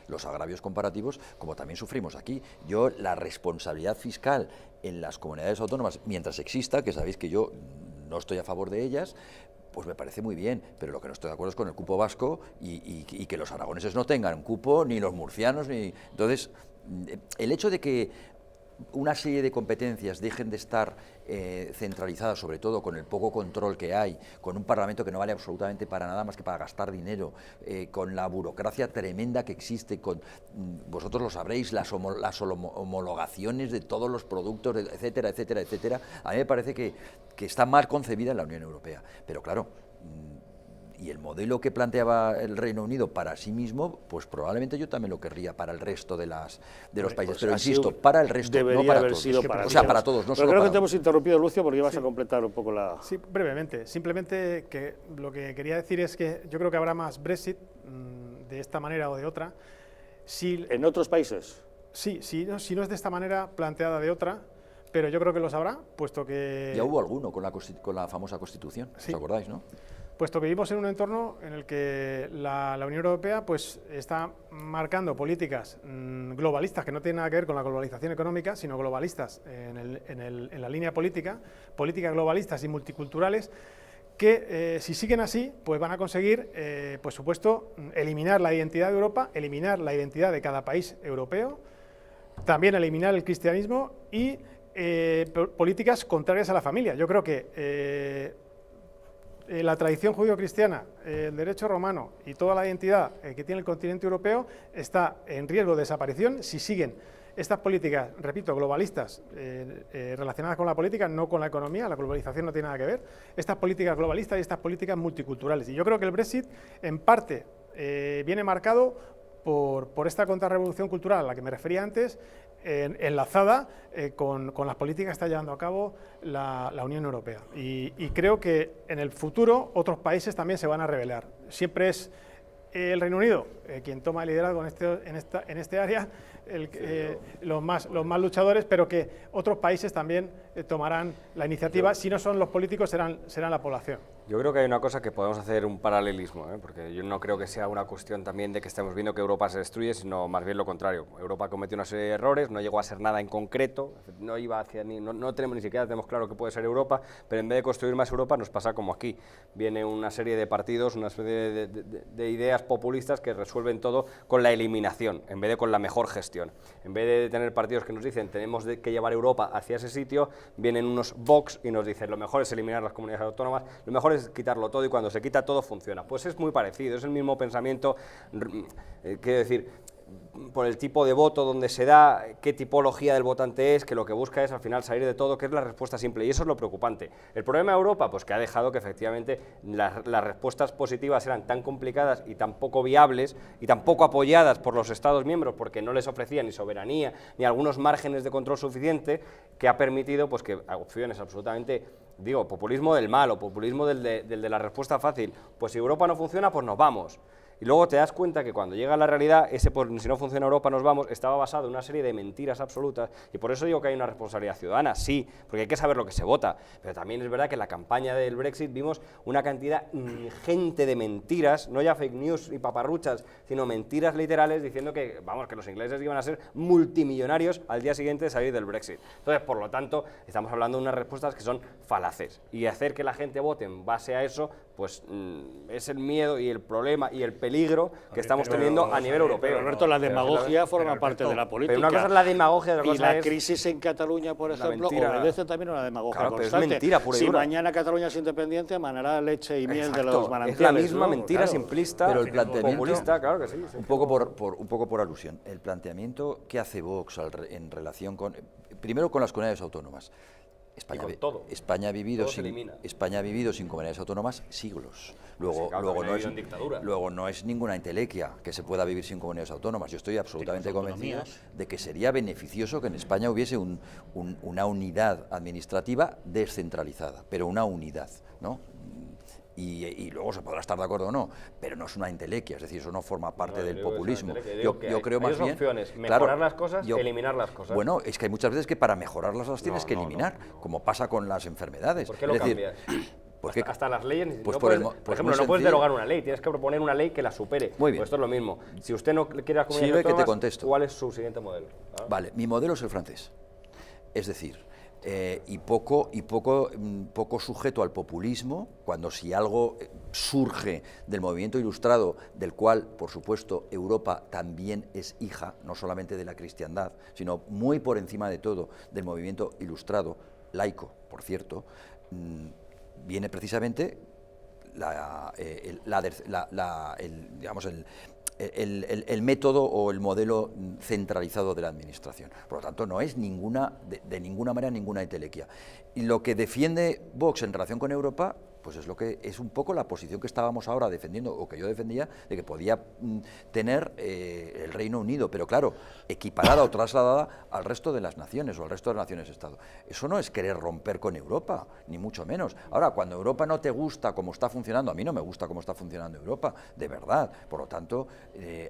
los agravios comparativos, como también sufrimos aquí. Yo, la responsabilidad fiscal en las comunidades autónomas, mientras exista, que sabéis que yo no estoy a favor de ellas, pues me parece muy bien, pero lo que no estoy de acuerdo es con el cupo vasco y que los aragoneses no tengan cupo, ni los murcianos, ni... Entonces, el hecho de que una serie de competencias dejen de estar centralizadas, sobre todo con el poco control que hay, con un Parlamento que no vale absolutamente para nada más que para gastar dinero, con la burocracia tremenda que existe, vosotros lo sabréis, las homologaciones de todos los productos, etcétera, etcétera, etcétera. A mí me parece que está mal concebida en la Unión Europea, pero claro, y el modelo que planteaba el Reino Unido para sí mismo, pues probablemente yo también lo querría para el resto de los países. Pues pero insisto, para el resto, debería no para haber todos. sido para o sea, todos. para todos, no pero solo creo para que te hemos interrumpido, Lucio, porque ibas Sí. a completar un poco la... Sí, brevemente. Simplemente que lo que quería decir es que yo creo que habrá más Brexit de esta manera o de otra. ¿En otros países? Sí, si no es de esta manera, planteada de otra, pero yo creo que los habrá, puesto que... Ya hubo alguno con la famosa Constitución, Sí. ¿os acordáis, no? Puesto que vivimos en un entorno en el que la Unión Europea pues, está marcando políticas globalistas que no tienen nada que ver con la globalización económica, sino globalistas en la línea política, políticas globalistas y multiculturales que si siguen así, pues van a conseguir, por supuesto, eliminar la identidad de Europa, eliminar la identidad de cada país europeo, también eliminar el cristianismo y políticas contrarias a la familia. Yo creo que la tradición judío-cristiana, el derecho romano y toda la identidad que tiene el continente europeo está en riesgo de desaparición si siguen estas políticas, repito, globalistas, relacionadas con la política, no con la economía. La globalización no tiene nada que ver. Estas políticas globalistas y estas políticas multiculturales. Y yo creo que el Brexit, en parte, viene marcado por esta contrarrevolución cultural a la que me refería antes, enlazada con las políticas que está llevando a cabo la Unión Europea. Y creo que en el futuro otros países también se van a rebelar. Siempre es el Reino Unido quien toma el liderazgo en este área, los más luchadores, pero que otros países también tomarán la iniciativa. Si no son los políticos, serán la población. Yo creo que hay una cosa que podemos hacer un paralelismo, porque yo no creo que sea una cuestión también de que estemos viendo que Europa se destruye, sino más bien lo contrario. Europa cometió una serie de errores, no llegó a ser nada en concreto, no iba hacia no tenemos ni siquiera tenemos claro qué puede ser Europa, pero en vez de construir más Europa nos pasa como aquí. Viene una serie de partidos, una serie de ideas populistas que resuelven todo con la eliminación, en vez de con la mejor gestión. En vez de tener partidos que nos dicen tenemos que llevar Europa hacia ese sitio, vienen unos Vox y nos dicen lo mejor es eliminar las comunidades autónomas, lo mejor es quitarlo todo y cuando se quita todo funciona. Pues es muy parecido, es el mismo pensamiento, quiero decir, por el tipo de voto donde se da, qué tipología del votante es, que lo que busca es al final salir de todo, que es la respuesta simple, y eso es lo preocupante. El problema de Europa, pues que ha dejado que efectivamente las respuestas positivas eran tan complicadas y tan poco viables y tan poco apoyadas por los Estados miembros, porque no les ofrecían ni soberanía ni algunos márgenes de control suficiente, que ha permitido pues que opciones absolutamente, digo, populismo del mal o populismo del de la respuesta fácil, pues si Europa no funciona, pues nos vamos. Y luego te das cuenta que cuando llega la realidad, ese pues, si no funciona Europa nos vamos, estaba basado en una serie de mentiras absolutas, y por eso digo que hay una responsabilidad ciudadana, sí, porque hay que saber lo que se vota, pero también es verdad que en la campaña del Brexit vimos una cantidad ingente de mentiras, no ya fake news y paparruchas, sino mentiras literales diciendo que, vamos, que los ingleses iban a ser multimillonarios al día siguiente de salir del Brexit. Entonces, por lo tanto, estamos hablando de unas respuestas que son falaces, y hacer que la gente vote en base a eso, pues es el miedo y el problema y el peligro que estamos teniendo a nivel europeo. Pero, Alberto, la demagogia forma parte de la política. Pero una cosa es la demagogia, otra y cosa la es crisis en Cataluña, por ejemplo, obedece también a una demagogia claro, constante. es mentira pura y si dura. Mañana Cataluña es independiente, emanará leche y miel de los manantiales. Es la misma ¿no? mentira claro. simplista, pero el planteamiento, populista, claro que sí. un poco por alusión. El planteamiento que hace Vox en relación con, primero con las comunidades autónomas. España ha vivido sin comunidades autónomas siglos. Luego no es ninguna entelequia que se pueda vivir sin comunidades autónomas. Yo estoy absolutamente convencido de que sería beneficioso que en España hubiese una unidad administrativa descentralizada, pero una unidad, ¿no? Y luego se podrá estar de acuerdo o no, pero no es una entelequia, es decir, eso no forma parte del populismo. Yo creo más bien... opciones, mejorar las cosas, eliminar las cosas. Bueno, es que hay muchas veces que para mejorarlas las tienes que eliminar, como pasa con las enfermedades. ¿Por qué lo cambias? Porque hasta las leyes, pues por ejemplo, no puedes derogar una ley, tienes que proponer una ley que la supere. Muy bien. Pues esto es lo mismo. Si usted no quiere las comunidades autónomas, ¿cuál es su siguiente modelo? Vale, mi modelo es el francés. Es decir, y poco sujeto al populismo, cuando si algo surge del movimiento ilustrado, del cual, por supuesto, Europa también es hija, no solamente de la cristiandad, sino muy por encima de todo del movimiento ilustrado, laico, por cierto, viene precisamente el método o el modelo centralizado de la administración. Por lo tanto, no es de ninguna manera ninguna entelequia. Y lo que defiende Vox en relación con Europa, pues es un poco la posición que estábamos ahora defendiendo, o que yo defendía, de que podía tener el Reino Unido, pero claro, equiparada o trasladada al resto de las naciones o al resto de las naciones-estado. Eso no es querer romper con Europa, ni mucho menos. Ahora, cuando Europa no te gusta cómo está funcionando, a mí no me gusta cómo está funcionando Europa, de verdad. Por lo tanto,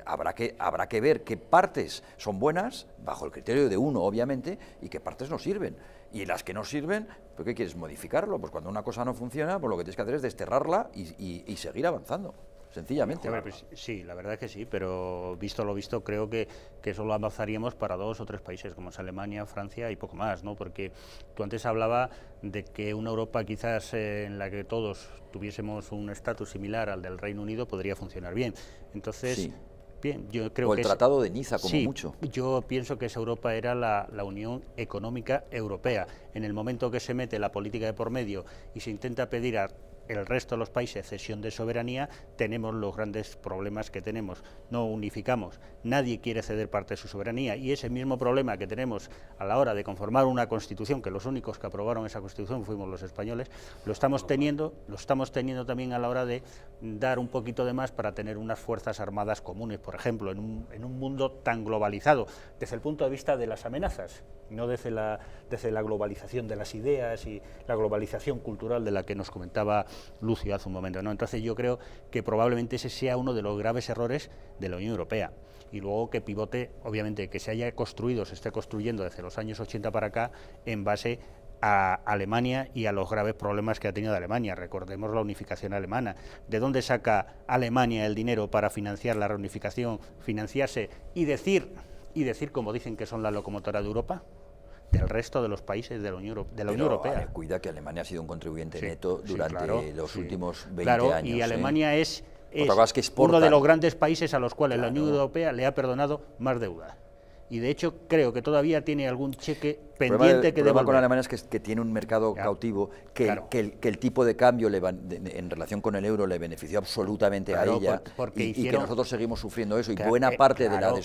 habrá que ver qué partes son buenas, bajo el criterio de uno, obviamente, y qué partes no sirven. Y las que no sirven, ¿por qué quieres modificarlo? Pues cuando una cosa no funciona, pues lo que tienes que hacer es desterrarla y seguir avanzando. sencillamente. Hombre, pues sí, la verdad es que sí, pero visto lo visto, creo que eso lo avanzaríamos para 2 o 3 países, como es Alemania, Francia y poco más, ¿no? Porque tú antes hablaba de que una Europa quizás en la que todos tuviésemos un estatus similar al del Reino Unido podría funcionar bien. Entonces, Sí. bien, yo creo O que el Tratado de Niza, como sí, mucho. yo pienso que esa Europa era la Unión Económica Europea. En el momento que se mete la política de por medio y se intenta pedir a el resto de los países cesión de soberanía, tenemos los grandes problemas que tenemos. No unificamos, nadie quiere ceder parte de su soberanía, y ese mismo problema que tenemos a la hora de conformar una Constitución, que los únicos que aprobaron esa Constitución fuimos los españoles, lo estamos teniendo también a la hora de dar un poquito de más para tener unas fuerzas armadas comunes, por ejemplo, en un mundo tan globalizado, desde el punto de vista de las amenazas, no desde la globalización de las ideas y la globalización cultural de la que nos comentaba Lucio hace un momento, ¿no? Entonces yo creo que probablemente ese sea uno de los graves errores de la Unión Europea, y luego que pivote, obviamente, que se esté construyendo desde los años 80 para acá en base a Alemania y a los graves problemas que ha tenido Alemania. Recordemos la unificación alemana. ¿De dónde saca Alemania el dinero para financiar la reunificación, financiarse y decir como dicen que son la locomotora de Europa? Del resto de los países de la Unión Europea. Cuida que Alemania ha sido un contribuyente Sí, neto sí, durante claro, los sí. últimos 20 Claro, años. y Alemania es Otra cosa es que exportan. uno de los grandes países a los cuales la Claro. Unión Europea le ha perdonado más deuda. Y de hecho creo que todavía tiene algún cheque El pendiente que problema con devolver. Alemania es que tiene un mercado Ya, cautivo, que claro. el tipo de cambio en relación con el euro le benefició absolutamente Claro, a ella, porque y que hicieron- nosotros seguimos sufriendo eso, y Claro, buena parte claro.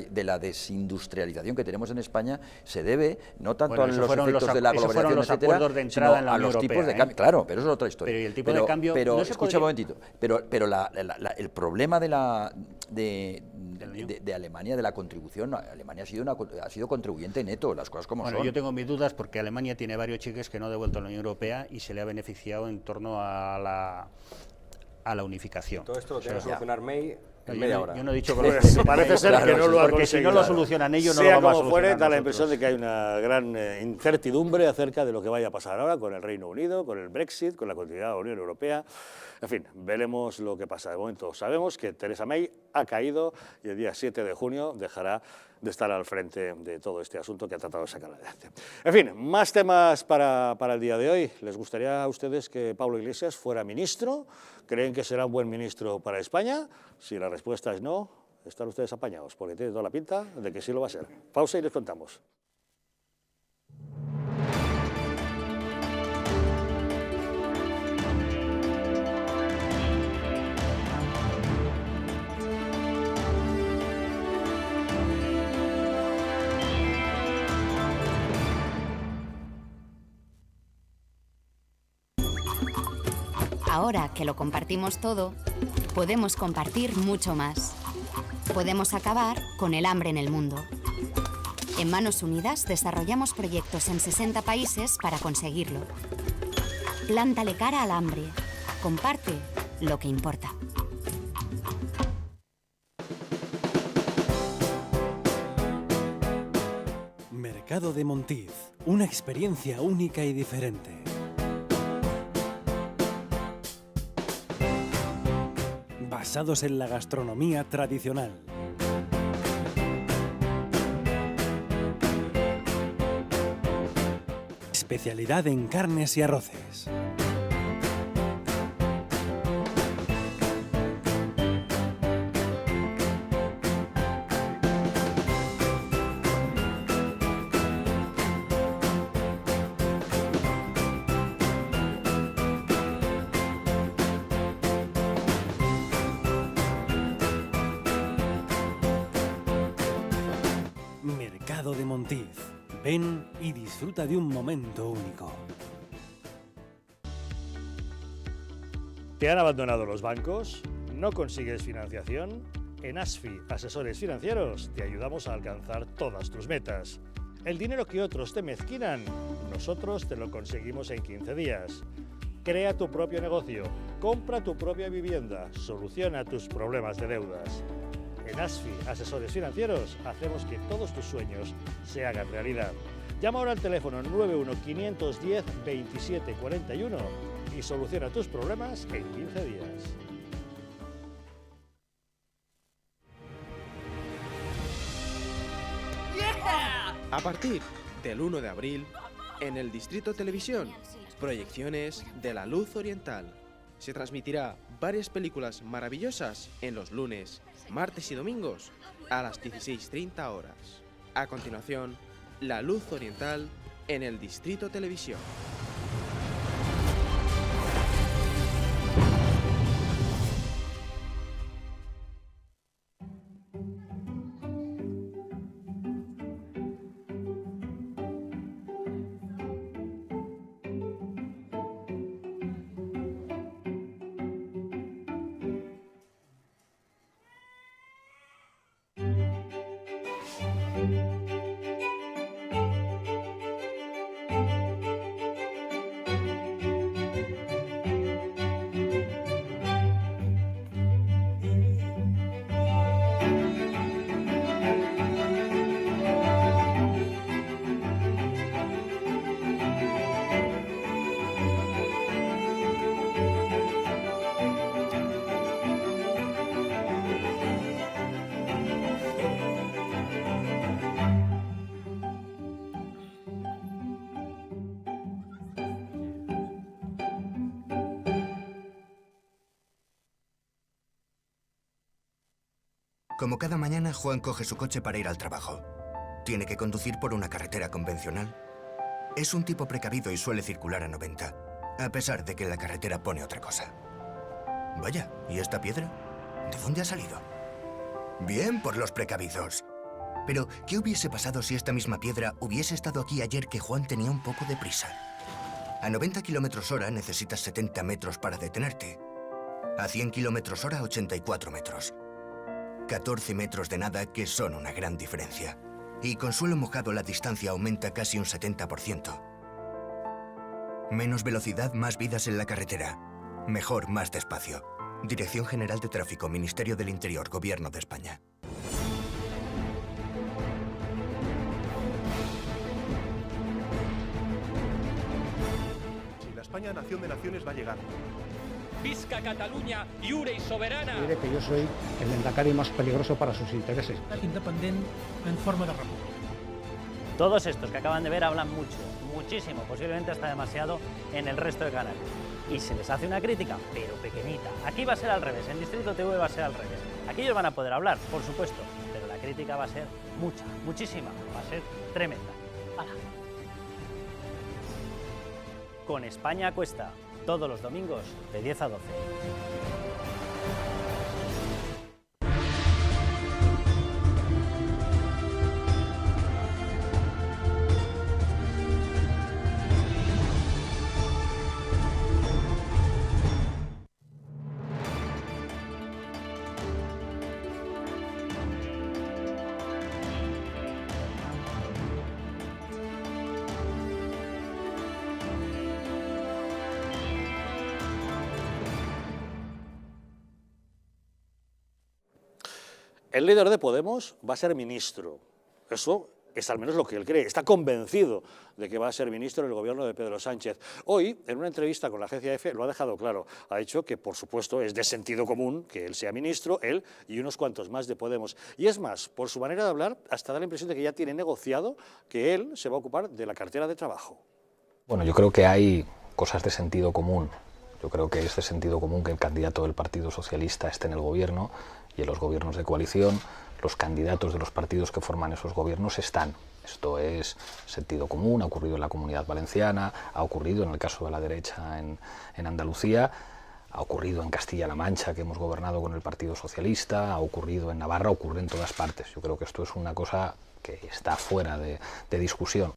de la desindustrialización que tenemos en España se debe no tanto Bueno, a esos los fueron efectos los de la esos fueron globalización, los etcétera, acuerdos de entrada sino en la a Unión los tipos Europea, de cambio. Claro, pero eso es otra historia. Pero ¿y el tipo de cambio Pero no se escucha podría- un momentito, pero el problema de la Unión. Alemania, de la contribución, Alemania ha sido contribuyente neto, las cosas como Bueno, son. yo tengo mis dudas porque Alemania tiene varios cheques que no ha devuelto a la Unión Europea y se le ha beneficiado en torno a la unificación. Todo esto lo tiene que O sea, solucionar May yo en media no- hora. Yo no he dicho que Pues parece ser que no lo ha porque si no conseguido. lo solucionan ellos, no lo Sea vamos a como fuere, solucionar da la nosotros. impresión de que hay una gran incertidumbre acerca de lo que vaya a pasar ahora con el Reino Unido, con el Brexit, con la continuidad de la Unión Europea. En fin, veremos lo que pasa. De momento sabemos que Theresa May ha caído y el día 7 de junio dejará de estar al frente de todo este asunto que ha tratado de sacar adelante. En fin, más temas para el día de hoy. ¿Les gustaría a ustedes que Pablo Iglesias fuera ministro? ¿Creen que será un buen ministro para España? Si la respuesta es no, están ustedes apañados, porque tiene toda la pinta de que sí lo va a ser. Pausa y les contamos. Ahora que lo compartimos todo, podemos compartir mucho más. Podemos acabar con el hambre en el mundo. En Manos Unidas desarrollamos proyectos en 60 países para conseguirlo. Plántale cara al hambre. Comparte lo que importa. Mercado de Montiz, una experiencia única y diferente. Basados en la gastronomía tradicional. Especialidad en carnes y arroces. Mercado de Montiz. Ven y disfruta de un momento único. ¿Te han abandonado los bancos? ¿No consigues financiación? En ASFI, Asesores Financieros, te ayudamos a alcanzar todas tus metas. El dinero que otros te mezquinan, nosotros te lo conseguimos en 15 días. Crea tu propio negocio, compra tu propia vivienda, soluciona tus problemas de deudas. En ASFI, Asesores Financieros, hacemos que todos tus sueños se hagan realidad. Llama ahora al teléfono 91-510-2741 y soluciona tus problemas en 15 días. A partir del 1 de abril, en el Distrito Televisión, proyecciones de La Luz Oriental. Se transmitirá varias películas maravillosas en los lunes, martes y domingos a las 16:30 horas. A continuación, La Luz Oriental en el Distrito Televisión. Como cada mañana, Juan coge su coche para ir al trabajo. Tiene que conducir por una carretera convencional. Es un tipo precavido y suele circular a 90, a pesar de que la carretera pone otra cosa. Vaya, ¿y esta piedra? ¿De dónde ha salido? Bien por los precavidos. Pero, ¿qué hubiese pasado si esta misma piedra hubiese estado aquí ayer que Juan tenía un poco de prisa? A 90 km/h necesitas 70 metros para detenerte. A 100 km/h, 84 metros. 14 metros de nada, que son una gran diferencia. Y con suelo mojado la distancia aumenta casi un 70%. Menos velocidad, más vidas en la carretera. Mejor, más despacio. Dirección General de Tráfico, Ministerio del Interior, Gobierno de España. Si la España nación de naciones va a llegar. Visca Catalunya, lliure i soberana. Diré que yo soy el lehendakari más peligroso para sus intereses. Independent en forma de república. Todos estos que acaban de ver hablan mucho, muchísimo, posiblemente hasta demasiado en el resto de canales. Y se les hace una crítica, pero pequeñita. Aquí va a ser al revés, en Distrito TV va a ser al revés. Aquí ellos van a poder hablar, por supuesto, pero la crítica va a ser mucha, muchísima, va a ser tremenda. ¡Hala! Con España Cuesta, todos los domingos de 10 a 12. El líder de Podemos va a ser ministro. Eso es al menos lo que él cree. Está convencido de que va a ser ministro del gobierno de Pedro Sánchez. Hoy, en una entrevista con la agencia EFE, lo ha dejado claro. Ha dicho que, por supuesto, es de sentido común que él sea ministro, él y unos cuantos más de Podemos. Y es más, por su manera de hablar, hasta da la impresión de que ya tiene negociado que él se va a ocupar de la cartera de trabajo. Bueno, yo creo que hay cosas de sentido común. Yo creo que es de sentido común que el candidato del Partido Socialista esté en el gobierno y en los gobiernos de coalición. Los candidatos de los partidos que forman esos gobiernos están. Esto es sentido común, ha ocurrido en la Comunidad Valenciana, ha ocurrido en el caso de la derecha en Andalucía, ha ocurrido en Castilla-La Mancha, que hemos gobernado con el Partido Socialista, ha ocurrido en Navarra, ocurre en todas partes. Yo creo que esto es una cosa que está fuera de discusión.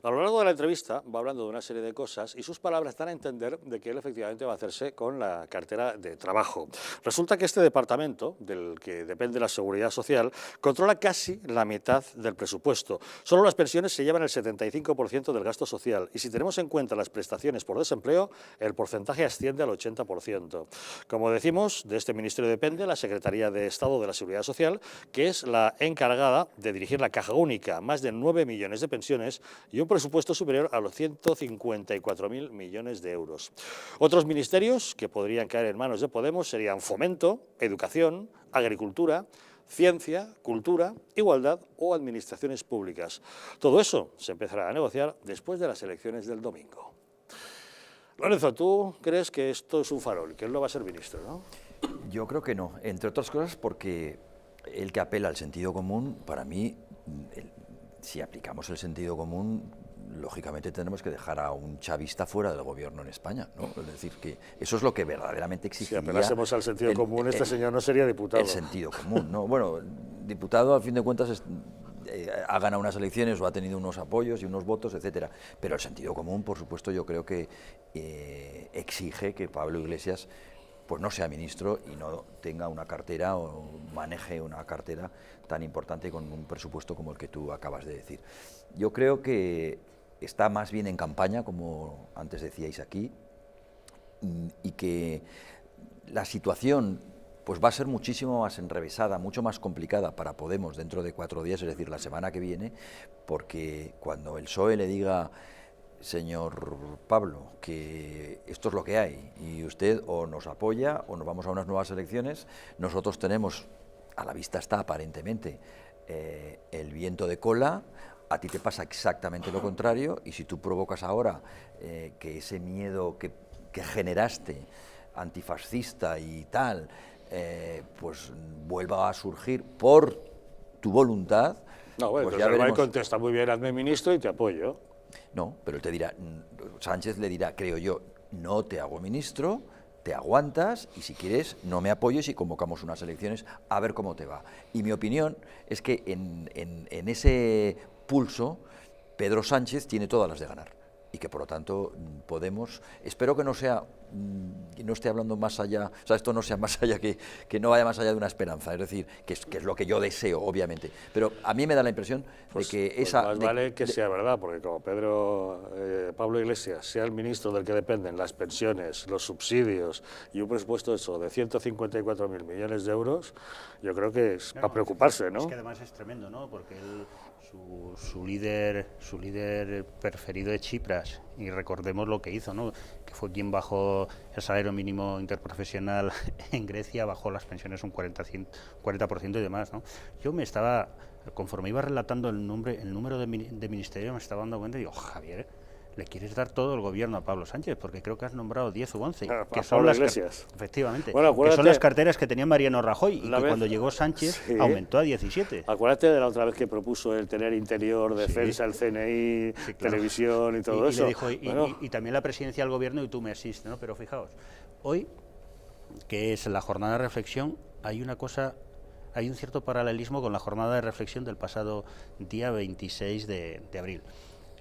A lo largo de la entrevista va hablando de una serie de cosas y sus palabras dan a entender de que él efectivamente va a hacerse con la cartera de trabajo. Resulta que este departamento, del que depende la Seguridad Social, controla casi la mitad del presupuesto. Solo las pensiones se llevan el 75% del gasto social y si tenemos en cuenta las prestaciones por desempleo, el porcentaje asciende al 80%. Como decimos, de este ministerio depende la Secretaría de Estado de la Seguridad Social, que es la encargada de dirigir la Caja Única, más de 9 millones de pensiones y un presupuesto superior a los 154.000 millones de euros. Otros ministerios que podrían caer en manos de Podemos serían Fomento, Educación, Agricultura, ciencia, cultura, igualdad o administraciones públicas. Todo eso se empezará a negociar después de las elecciones del domingo. Lorenzo, ¿tú crees que esto es un farol, que él no va a ser ministro, no? Yo creo que no, entre otras cosas porque el que apela al sentido común, para mí, si aplicamos el sentido común, lógicamente tenemos que dejar a un chavista fuera del gobierno en España, ¿no? Es decir, que eso es lo que verdaderamente exigiría... Si apelásemos al sentido común, este señor no sería diputado. El sentido común, ¿no? Bueno, diputado, al fin de cuentas, ha ganado unas elecciones o ha tenido unos apoyos y unos votos, etcétera. Pero el sentido común, por supuesto, yo creo que exige que Pablo Iglesias pues no sea ministro y no tenga una cartera o maneje una cartera tan importante con un presupuesto como el que tú acabas de decir. Yo creo que está más bien en campaña, como antes decíais aquí, y que la situación pues va a ser muchísimo más enrevesada, mucho más complicada para Podemos dentro de 4 días, es decir, la semana que viene, porque cuando el PSOE le diga: señor Pablo, que esto es lo que hay y usted o nos apoya o nos vamos a unas nuevas elecciones, nosotros tenemos, a la vista está aparentemente, el viento de cola, a ti te pasa exactamente lo contrario, y si tú provocas ahora que ese miedo que generaste antifascista y tal, pues vuelva a surgir por tu voluntad, no, bueno, pues ya veremos. Contesta muy bien, hazme ministro y te apoyo. No, pero él te dirá, Sánchez le dirá, creo yo, no te hago ministro, te aguantas y si quieres no me apoyes y convocamos unas elecciones a ver cómo te va. Y mi opinión es que en ese pulso Pedro Sánchez tiene todas las de ganar y que por lo tanto Podemos, espero que no sea, no esté hablando más allá, o sea, esto no sea más allá que no vaya más allá de una esperanza, es decir, que es lo que yo deseo, obviamente, pero a mí me da la impresión de que esa... Más vale que sea verdad, porque como Pablo Iglesias sea el ministro del que dependen las pensiones, los subsidios y un presupuesto de 154.000 millones de euros, yo creo que es para preocuparse, ¿no? Es que además es tremendo, ¿no? Porque su líder preferido es Tsipras, y recordemos lo que hizo, ¿no? Que fue quien bajó el salario mínimo interprofesional en Grecia, bajó las pensiones un 40% y demás, ¿no? Yo me estaba, conforme iba relatando el número de ministerios, me estaba dando cuenta y digo, Javier, le quieres dar todo el gobierno a Pablo Sánchez, porque creo que has nombrado 10 u 11, que son las efectivamente, bueno, que son las carteras que tenía Mariano Rajoy, y que cuando llegó Sánchez aumentó a 17. Acuérdate de la otra vez que propuso el tener interior, defensa, el CNI, televisión y todo eso. Le dijo, y también la presidencia del gobierno y tú me asistes, ¿no? Pero fijaos, hoy, que es la jornada de reflexión, hay una cosa... Hay un cierto paralelismo con la jornada de reflexión del pasado día 26 de abril.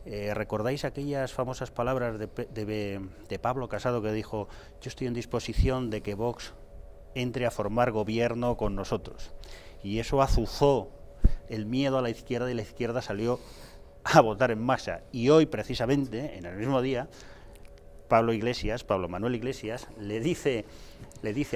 ¿Recordáis aquellas famosas palabras de Pablo Casado que dijo: yo estoy en disposición de que Vox entre a formar gobierno con nosotros? Y eso azuzó el miedo a la izquierda y la izquierda salió a votar en masa. Y hoy, precisamente, en el mismo día, Pablo Manuel Iglesias le dice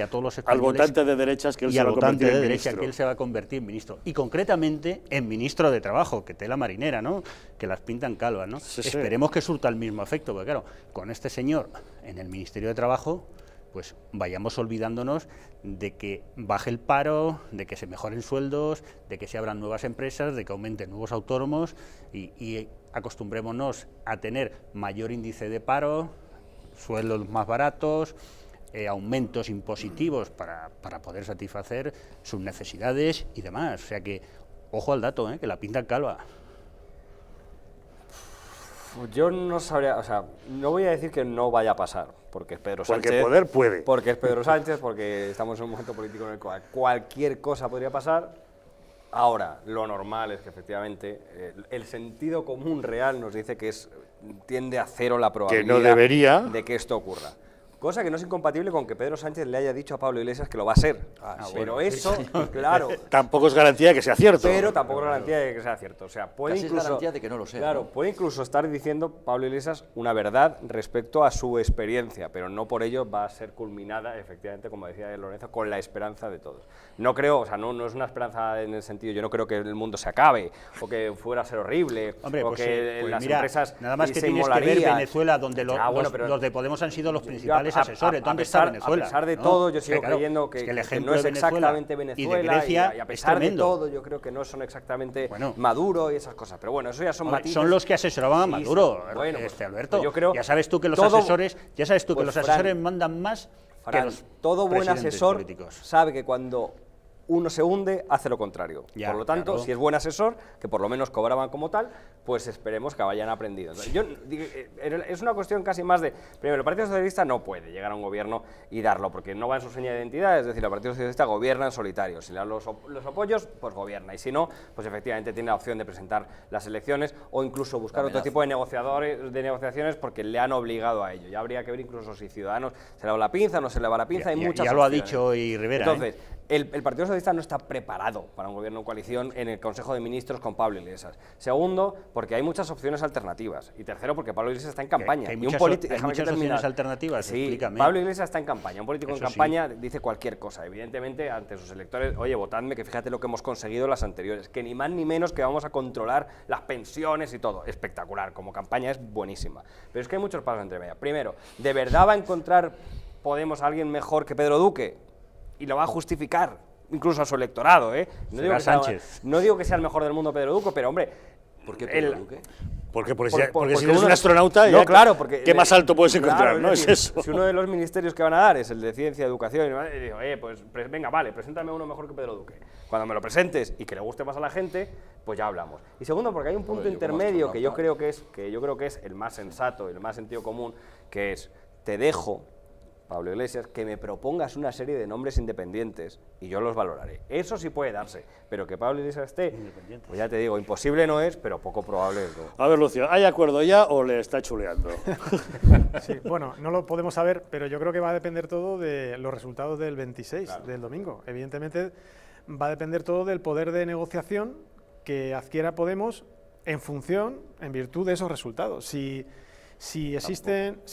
a todos los españoles, al votante de derechas, que él se va a convertir en ministro. Que él se va a convertir en ministro, y concretamente en ministro de Trabajo, que tela marinera, ¿no? Que las pintan calvas, ¿no? Sí, esperemos que surta el mismo efecto, porque claro, con este señor en el Ministerio de Trabajo, pues vayamos olvidándonos de que baje el paro, de que se mejoren sueldos, de que se abran nuevas empresas, de que aumenten nuevos autónomos y acostumbrémonos a tener mayor índice de paro, sueldos más baratos, aumentos impositivos para poder satisfacer sus necesidades y demás. O sea que, ojo al dato, que la pintan calva. Yo no sabría, o sea, no voy a decir que no vaya a pasar, porque es Pedro Sánchez. Porque poder puede. Porque es Pedro Sánchez, porque estamos en un momento político en el cual cualquier cosa podría pasar. Ahora, lo normal es que efectivamente el sentido común real nos dice que tiende a cero la probabilidad de que esto ocurra. Cosa que no es incompatible con que Pedro Sánchez le haya dicho a Pablo Iglesias que lo va a ser. Pero bueno, eso, claro... Tampoco es garantía de que sea cierto. Pero tampoco es garantía de que sea cierto. O sea, puede incluso... es garantía de que no lo sea. Claro, ¿no? Puede incluso estar diciendo Pablo Iglesias una verdad respecto a su experiencia, pero no por ello va a ser culminada, efectivamente, como decía Lorenzo, con la esperanza de todos. No creo, o sea, no es una esperanza en el sentido, yo no creo que el mundo se acabe, o que fuera a ser horrible, hombre, o que las mira, empresas nada más que tienes que ver Venezuela, donde los de Podemos han sido los principales principales asesores. ¿Dónde está Venezuela? A pesar de ¿no? todo, yo sigo claro, creyendo que, es que el que ejemplo no es de Venezuela exactamente y de Venezuela, Grecia y a pesar de tremendo. todo, yo creo que no son exactamente Maduro y esas cosas. Pero bueno, eso ya son matices. Son los que asesoraban a Maduro, bueno, Alberto. pues yo creo ya sabes tú que los todo, asesores, que los asesores Fran, mandan más que los todo buen presidentes asesor políticos. sabe que cuando uno se hunde, hace lo contrario. Ya, por lo tanto, claro. si es buen asesor, que por lo menos cobraban como tal, pues esperemos que vayan aprendido. Entonces, es una cuestión casi más de... Primero, el Partido Socialista no puede llegar a un gobierno y darlo, porque no va en su seña de identidad, es decir, el Partido Socialista gobierna en solitario. Si le dan los apoyos, pues gobierna, y si no, pues efectivamente tiene la opción de presentar las elecciones o incluso buscar otro tipo de negociaciones porque le han obligado a ello. Ya habría que ver incluso si Ciudadanos se le va la pinza, no se le va la pinza, hay muchas ya lo ha opciones. dicho hoy Rivera. Entonces, el Partido Socialista no está preparado para un gobierno en coalición en el Consejo de Ministros con Pablo Iglesias. Segundo, porque hay muchas opciones alternativas. Y tercero, porque Pablo Iglesias está en campaña. Hay y un muchas opciones alternativas, sí, explícame. Pablo Iglesias está en campaña. Un político Eso en campaña dice cualquier cosa. Evidentemente, ante sus electores, oye, votadme, que fíjate lo que hemos conseguido en las anteriores. Que ni más ni menos que vamos a controlar las pensiones y todo. Espectacular. Como campaña es buenísima. Pero es que hay muchos pasos entre medias. Primero, ¿de verdad va a encontrar Podemos a alguien mejor que Pedro Duque? Y lo va a justificar, incluso a su electorado, ¿eh? No digo que sea el mejor del mundo Pedro Duque, pero hombre... ¿Por qué Pedro Duque? Porque si eres un astronauta, no, claro, porque ¿qué más alto puedes encontrar? Claro, ¿no? Es decir, es eso. Si uno de los ministerios que van a dar es el de Ciencia, Educación, y digo, pues venga, vale, preséntame uno mejor que Pedro Duque. Cuando me lo presentes y que le guste más a la gente, pues ya hablamos. Y segundo, porque hay un punto intermedio que yo creo que es el más sensato, el más sentido común, que es, te dejo, Pablo Iglesias, que me propongas una serie de nombres independientes y yo los valoraré. Eso sí puede darse, pero que Pablo Iglesias esté, pues ya te digo, imposible no es, pero poco probable es. A ver, Lucio, ¿hay acuerdo ya o le está chuleando? Sí, bueno, no lo podemos saber, pero yo creo que va a depender todo de los resultados del 26, Claro. del domingo. Evidentemente va a depender todo del poder de negociación que adquiera Podemos en virtud de esos resultados. Si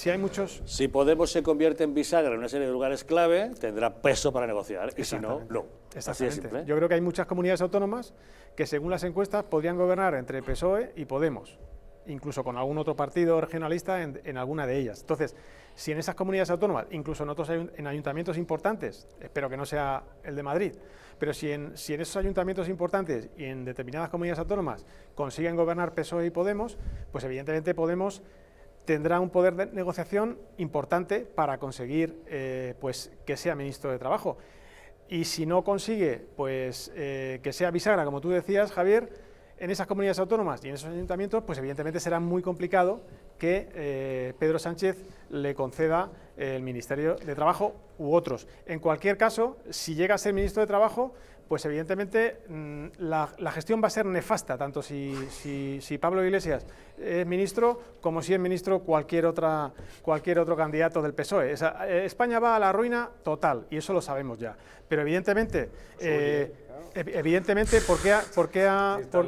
hay muchos... Si Podemos se convierte en bisagra en una serie de lugares clave, tendrá peso para negociar, y si no, no. Así de simple, ¿eh? Yo creo que hay muchas comunidades autónomas que, según las encuestas, podrían gobernar entre PSOE y Podemos, incluso con algún otro partido regionalista en alguna de ellas. Entonces, si en esas comunidades autónomas, incluso en ayuntamientos importantes, espero que no sea el de Madrid, pero si en esos ayuntamientos importantes y en determinadas comunidades autónomas consiguen gobernar PSOE y Podemos, pues evidentemente Podemos tendrá un poder de negociación importante para conseguir pues que sea ministro de Trabajo. Y si no consigue pues que sea bisagra, como tú decías, Javier, en esas comunidades autónomas y en esos ayuntamientos, pues evidentemente será muy complicado que Pedro Sánchez le conceda el Ministerio de Trabajo u otros. En cualquier caso, si llega a ser ministro de Trabajo, pues evidentemente la gestión va a ser nefasta, tanto si Pablo Iglesias es ministro, como si es ministro cualquier otro candidato del PSOE. España va a la ruina total, y eso lo sabemos ya. Pero evidentemente, ¿por qué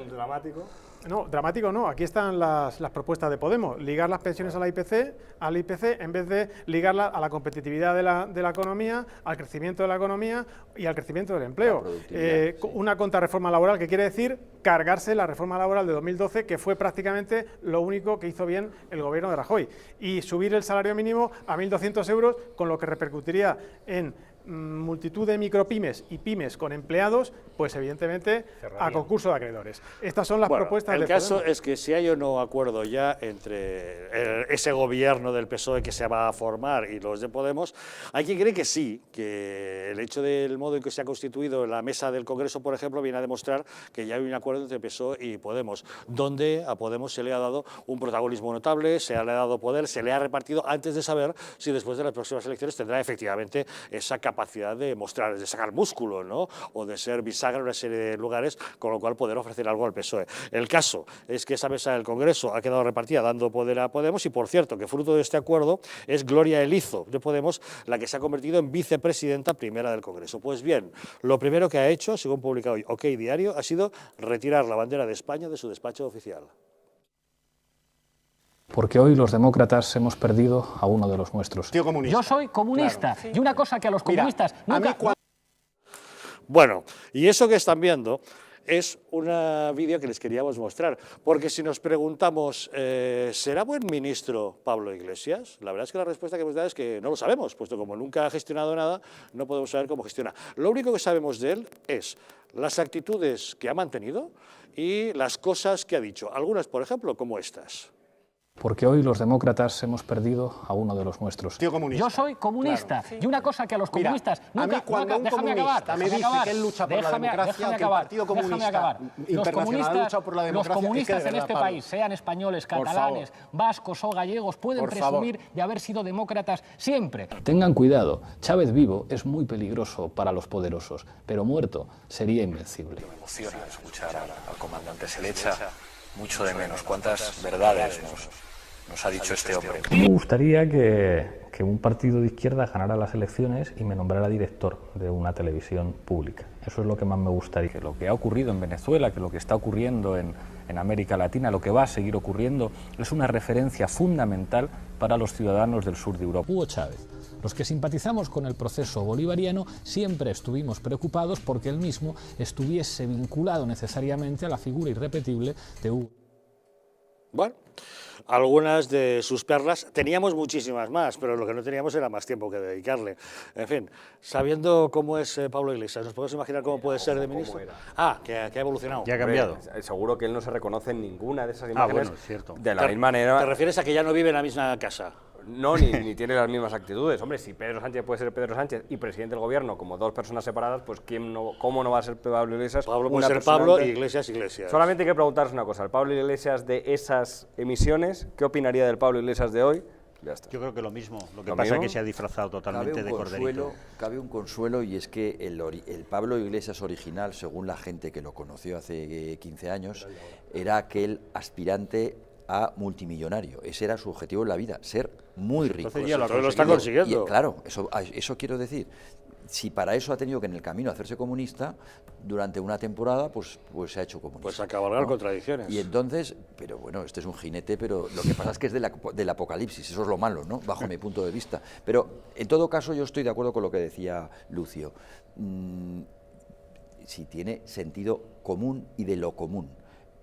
dramático? No, dramático no. Aquí están las propuestas de Podemos. Ligar las pensiones al IPC, en vez de ligarla a la competitividad de la economía, al crecimiento de la economía y al crecimiento del empleo. Una contrarreforma laboral, que quiere decir cargarse la reforma laboral de 2012, que fue prácticamente lo único que hizo bien el gobierno de Rajoy. Y subir el salario mínimo a 1.200 euros, con lo que repercutiría en multitud de micropymes y pymes con empleados, pues evidentemente a concurso de acreedores. Estas son las propuestas de Podemos. El caso es que si hay o no acuerdo ya entre ese gobierno del PSOE que se va a formar y los de Podemos, hay quien cree que sí, que el hecho del modo en que se ha constituido la mesa del Congreso, por ejemplo, viene a demostrar que ya hay un acuerdo entre PSOE y Podemos, donde a Podemos se le ha dado un protagonismo notable, se le ha dado poder, se le ha repartido antes de saber si después de las próximas elecciones tendrá efectivamente esa capacidad de mostrar, de sacar músculo, ¿no? O de ser bisagra en una serie de lugares, con lo cual poder ofrecer algo al PSOE. El caso es que esa mesa del Congreso ha quedado repartida dando poder a Podemos, y por cierto, que fruto de este acuerdo es Gloria Elizo de Podemos la que se ha convertido en vicepresidenta primera del Congreso. Pues bien, lo primero que ha hecho, según publica hoy OK Diario, ha sido retirar la bandera de España de su despacho oficial. Porque hoy los demócratas hemos perdido a uno de los nuestros. Yo soy comunista, claro. Y una cosa que a los comunistas nunca... Bueno, y eso que están viendo es un vídeo que les queríamos mostrar, porque si nos preguntamos, ¿será buen ministro Pablo Iglesias? La verdad es que la respuesta que hemos dado es que no lo sabemos, puesto como nunca ha gestionado nada, no podemos saber cómo gestiona. Lo único que sabemos de él es las actitudes que ha mantenido y las cosas que ha dicho. Algunas, por ejemplo, como estas. Porque hoy los demócratas hemos perdido a uno de los nuestros. Yo soy comunista. Claro. Y una cosa que a los comunistas nunca... a mí cuando un comunista me dice que él lucha por la democracia, que el Partido Comunista Internacional ha luchado por la democracia... Los comunistas es que de en verdad, este Pablo, país, sean españoles, catalanes, vascos o gallegos, pueden por presumir favor, de haber sido demócratas siempre. Tengan cuidado, Chávez vivo es muy peligroso para los poderosos, pero muerto sería invencible. Me emociona escuchar al comandante, se le echa mucho de menos. ¿Cuántas verdades nos ha dicho este hombre? Me gustaría que un partido de izquierda ganara las elecciones y me nombrara director de una televisión pública. Eso es lo que más me gustaría. Que lo que ha ocurrido en Venezuela, que lo que está ocurriendo en América Latina, lo que va a seguir ocurriendo, es una referencia fundamental para los ciudadanos del sur de Europa. Hugo Chávez. Los que simpatizamos con el proceso bolivariano siempre estuvimos preocupados porque él mismo estuviese vinculado necesariamente a la figura irrepetible de Hugo. Bueno, algunas de sus perlas, teníamos muchísimas más, pero lo que no teníamos era más tiempo que dedicarle. En fin, sabiendo cómo es Pablo Iglesias, ¿nos podemos imaginar cómo puede ser de ministro? Que ha evolucionado. Ya ha cambiado. Seguro que él no se reconoce en ninguna de esas imágenes. Bueno, es cierto. De la misma manera. ¿Te refieres a que ya no vive en la misma casa? No, ni tiene las mismas actitudes. Hombre, si Pedro Sánchez puede ser Pedro Sánchez y presidente del gobierno como dos personas separadas, pues ¿cómo no va a ser Pablo Iglesias? Pablo puede ser Pablo y Iglesias Iglesias. Solamente hay que preguntarse una cosa. El Pablo Iglesias de esas emisiones, ¿qué opinaría del Pablo Iglesias de hoy? Ya está. Yo creo que lo mismo. Lo que pasa es que se ha disfrazado totalmente de corderito. Cabe un consuelo, y es que el Pablo Iglesias original, según la gente que lo conoció hace 15 años, era aquel aspirante a multimillonario. Ese era su objetivo en la vida, ser muy rico. Entonces ya lo está consiguiendo. Claro, eso quiero decir. Si para eso ha tenido que en el camino hacerse comunista, durante una temporada, pues se ha hecho comunista. Pues a cabalgar contradicciones. Y entonces, pero bueno, este es un jinete, pero lo que pasa es que es del apocalipsis, eso es lo malo, ¿no? Bajo mi punto de vista. Pero en todo caso yo estoy de acuerdo con lo que decía Lucio. Si tiene sentido común y de lo común.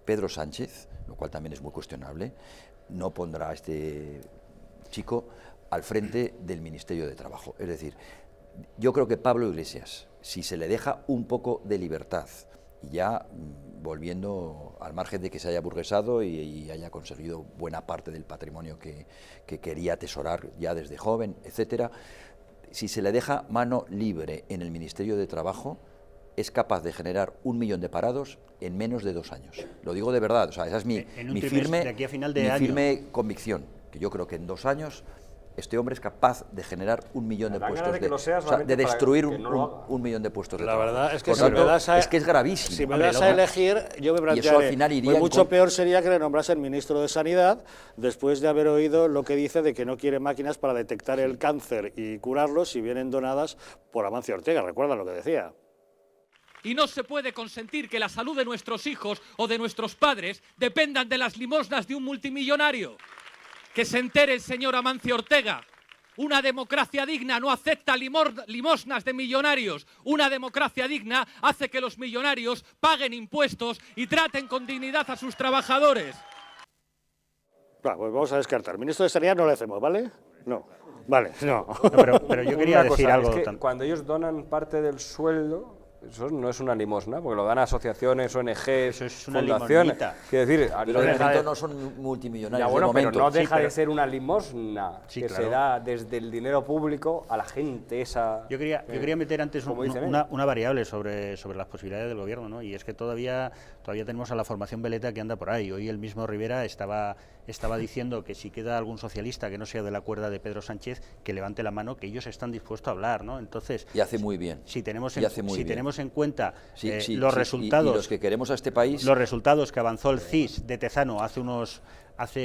Pedro Sánchez, lo cual también es muy cuestionable, no pondrá a este chico al frente del Ministerio de Trabajo. Es decir, yo creo que Pablo Iglesias, si se le deja un poco de libertad, y ya volviendo al margen de que se haya burguesado y haya conseguido buena parte del patrimonio que quería atesorar ya desde joven, etcétera, si se le deja mano libre en el Ministerio de Trabajo, es capaz de generar 1 millón de parados en menos de 2 años. Lo digo de verdad, o sea, esa es mi firme convicción, que yo creo que en 2 años este hombre es capaz de generar 1 millón de puestos, de destruir un millón de puestos de trabajo. La verdad es que, es que es gravísimo. Si me das a elegir, yo me plantearé, pues mucho peor sería que le nombrasen ministro de Sanidad, después de haber oído lo que dice de que no quiere máquinas para detectar el cáncer y curarlo si vienen donadas por Amancio Ortega. ¿Recuerdan lo que decía? Y no se puede consentir que la salud de nuestros hijos o de nuestros padres dependan de las limosnas de un multimillonario. Que se entere el señor Amancio Ortega. Una democracia digna no acepta limosnas de millonarios. Una democracia digna hace que los millonarios paguen impuestos y traten con dignidad a sus trabajadores. Pues vamos a descartar. Ministro de Sanidad no le hacemos, ¿vale? No. Vale, no. Pero yo quería decir algo. Es que cuando ellos donan parte del sueldo, eso no es una limosna, porque lo dan a asociaciones, ONGs, eso es una fundaciones. Quiero decir, no son multimillonarios. Ya, bueno, pero no deja de ser una limosna que se da desde el dinero público a la gente esa. Yo quería meter antes una variable sobre las posibilidades del gobierno, ¿no? Y es que todavía tenemos a la formación veleta que anda por ahí. Hoy el mismo Rivera estaba diciendo que si queda algún socialista que no sea de la cuerda de Pedro Sánchez, que levante la mano, que ellos están dispuestos a hablar, ¿no? Entonces, y hace muy bien. Si tenemos en cuenta los resultados y los que queremos a este país, los resultados que avanzó el CIS de Tezano hace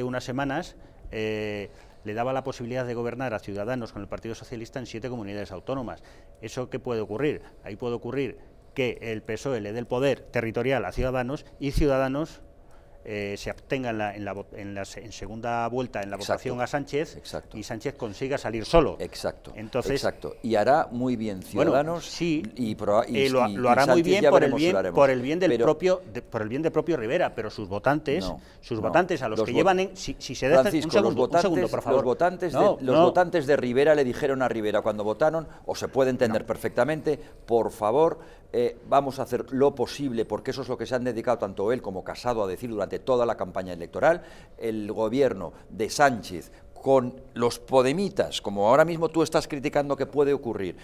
unas semanas, le daba la posibilidad de gobernar a Ciudadanos con el Partido Socialista en 7 comunidades autónomas. ¿Eso qué puede ocurrir? Ahí puede ocurrir que el PSOE le dé el poder territorial a Ciudadanos y Ciudadanos se abstenga en segunda vuelta en la votación a Sánchez y Sánchez consiga salir solo. Exacto. Entonces, exacto. Y hará muy bien Ciudadanos. Bueno, sí, lo hará muy bien por el bien del propio Rivera, pero sus votantes, a los que llevan si se dejan Francisco, un segundo, por favor. Los votantes de Rivera le dijeron a Rivera cuando votaron, o se puede entender perfectamente, por favor, vamos a hacer lo posible, porque eso es lo que se han dedicado tanto él como Casado a decir durante toda la campaña electoral. El gobierno de Sánchez con los podemitas, como ahora mismo tú estás criticando que puede ocurrir,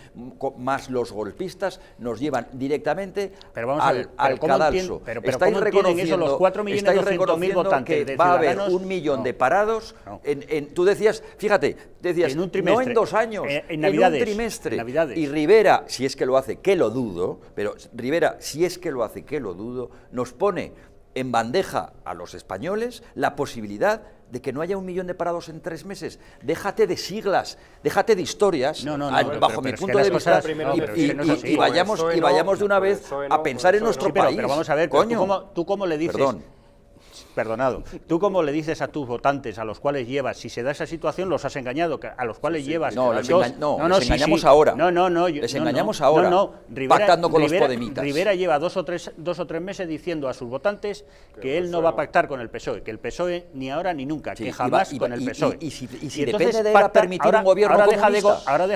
más los golpistas, nos llevan directamente al cadalso. Pero estáis reconociendo eso, los 4.200.000 votantes que va a haber 1 millón de parados. Tú decías, fíjate, en un trimestre, no en 2 años, en Navidades, un trimestre. Navidades. Y Rivera, si es que lo hace, que lo dudo, pero Rivera, si es que lo hace, que lo dudo, nos pone en bandeja a los españoles la posibilidad de que no haya 1 millón de parados en 3 meses. Déjate de siglas, déjate de historias, bajo mi punto de vista, y vayamos de una vez a pensar en nuestro país. Pero vamos a ver, ¿tú cómo le dices? Perdonado. ¿Tú cómo le dices a tus votantes, a los cuales llevas, si se da esa situación, los has engañado, a los cuales llevas... les engañamos ahora. Les engañamos ahora, pactando con los podemitas. Rivera lleva 2 o 3 meses diciendo a sus votantes que él no va a pactar con el PSOE, que el PSOE ni ahora ni nunca, que jamás con el PSOE. Y si depende de él a permitir un gobierno comunista... Ahora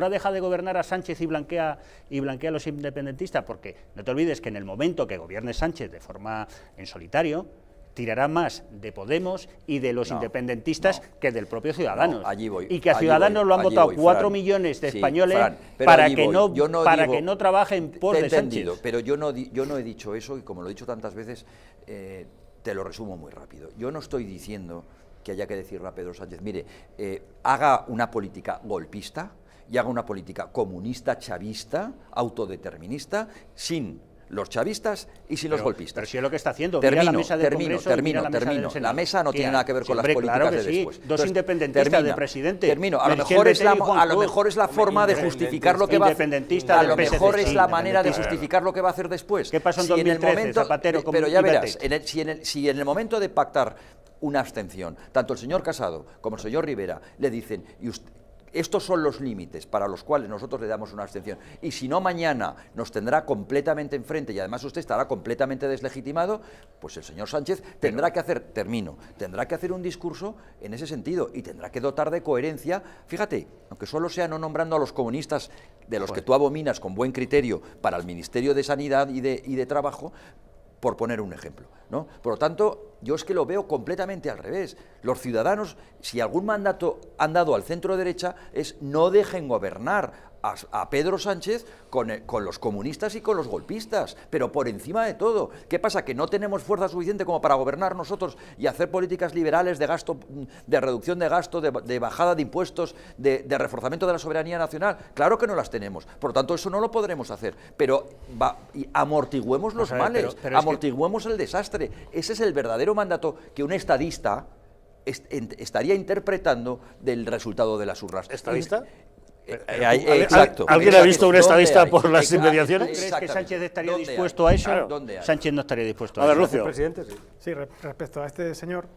deja de gobernar a Sánchez y blanquea a los independentistas, porque no te olvides que en el momento que gobierne Sánchez de forma en solitario, tirará más de Podemos y de los independentistas que del propio Ciudadanos. Y que a Ciudadanos lo han votado 4 millones de españoles para que no trabaje en pos de Sánchez. Pero yo no he dicho eso, y como lo he dicho tantas veces, te lo resumo muy rápido. Yo no estoy diciendo que haya que decirle a Pedro Sánchez, mire, haga una política golpista y haga una política comunista, chavista, autodeterminista, sin los chavistas y sin los golpistas. Pero si es lo que está haciendo. Termino. La mesa no tiene nada que ver con las políticas de después. Dos independentistas de presidente. Termino. A lo mejor es la forma de justificar lo que va a hacer. A lo mejor es la manera de justificar lo que va a hacer después. ¿Qué pasó en 2013, Zapatero con Pero ya verás, si en el momento de pactar una abstención, tanto el señor Casado como el señor Rivera le dicen, estos son los límites para los cuales nosotros le damos una abstención, y si no mañana nos tendrá completamente enfrente y además usted estará completamente deslegitimado, pues el señor Sánchez tendrá que hacer un discurso en ese sentido y tendrá que dotar de coherencia. Fíjate, aunque solo sea no nombrando a los comunistas de los que tú abominas con buen criterio para el Ministerio de Sanidad y de Trabajo, por poner un ejemplo, ¿no? Por lo tanto, yo es que lo veo completamente al revés. Los ciudadanos, si algún mandato han dado al centro derecha, es no dejen gobernar a Pedro Sánchez con los comunistas y con los golpistas, pero por encima de todo. ¿Qué pasa? ¿Que no tenemos fuerza suficiente como para gobernar nosotros y hacer políticas liberales de gasto, de reducción de gasto, de bajada de impuestos, de reforzamiento de la soberanía nacional? Claro que no las tenemos. Por lo tanto, eso no lo podremos hacer. Pero amortiguemos los males, amortiguemos el desastre. Ese es el verdadero mandato que un estadista estaría interpretando del resultado de las urnas. ¿Estadista? Exacto. ¿Alguien ha visto un estadista por las inmediaciones? ¿Crees que Sánchez estaría dispuesto a eso? Sánchez no estaría dispuesto a eso. A ver, Lucio. Presidente, Sí, respecto a este señor,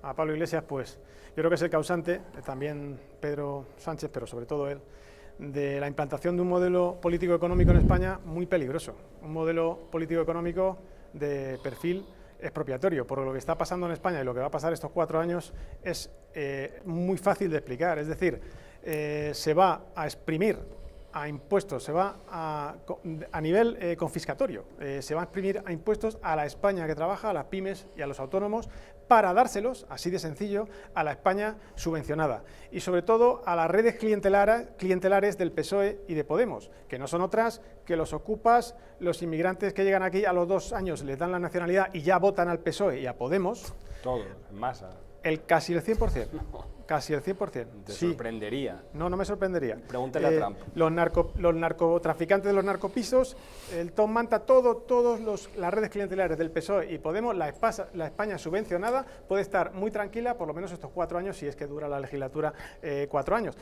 a Pablo Iglesias, pues yo creo que es el causante, también Pedro Sánchez, pero sobre todo él, de la implantación de un modelo político-económico en España muy peligroso. Un modelo político-económico de perfil expropiatorio. Por lo que está pasando en España y lo que va a pasar estos 4 años es muy fácil de explicar. Es decir, se va a exprimir a impuestos, se va a nivel confiscatorio, se va a exprimir a impuestos a la España que trabaja, a las pymes y a los autónomos, para dárselos, así de sencillo, a la España subvencionada. Y sobre todo a las redes clientelares del PSOE y de Podemos, que no son otras que los ocupas, los inmigrantes que llegan aquí a los 2 años les dan la nacionalidad y ya votan al PSOE y a Podemos. Todo, en masa. Casi el 100%. Casi el 100%. ¿Te sí. sorprendería? No, no me sorprendería. Pregúntale a Trump. Los narcotraficantes de los narcopisos, el Tom Manta, todas las redes clientelares del PSOE y Podemos, la España subvencionada puede estar muy tranquila por lo menos estos 4 años, si es que dura la legislatura 4 años.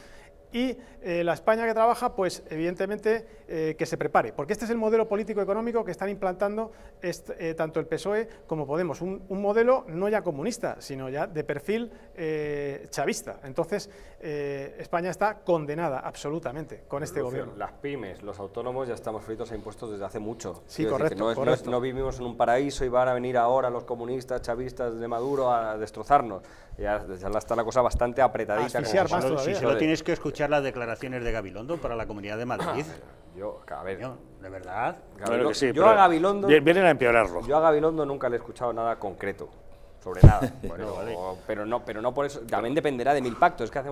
Y la España que trabaja, pues evidentemente que se prepare, porque este es el modelo político-económico que están implantando tanto el PSOE como Podemos, un modelo no ya comunista, sino ya de perfil chavista. Entonces, España está condenada absolutamente con este gobierno. Las pymes, los autónomos ya estamos fritos a impuestos desde hace mucho. Sí, correcto, no vivimos en un paraíso y van a venir ahora los comunistas, chavistas de Maduro a destrozarnos. Ya está la cosa bastante apretadita. Si solo tienes que escuchar las declaraciones de Gabilondo para la Comunidad de Madrid. A ver, de verdad. Claro que sí, yo a Gabilondo vienen a empeorarlo. Yo a Gabilondo nunca le he escuchado nada concreto sobre nada. Bueno, pero no por eso. También dependerá de 1000 pactos. Es que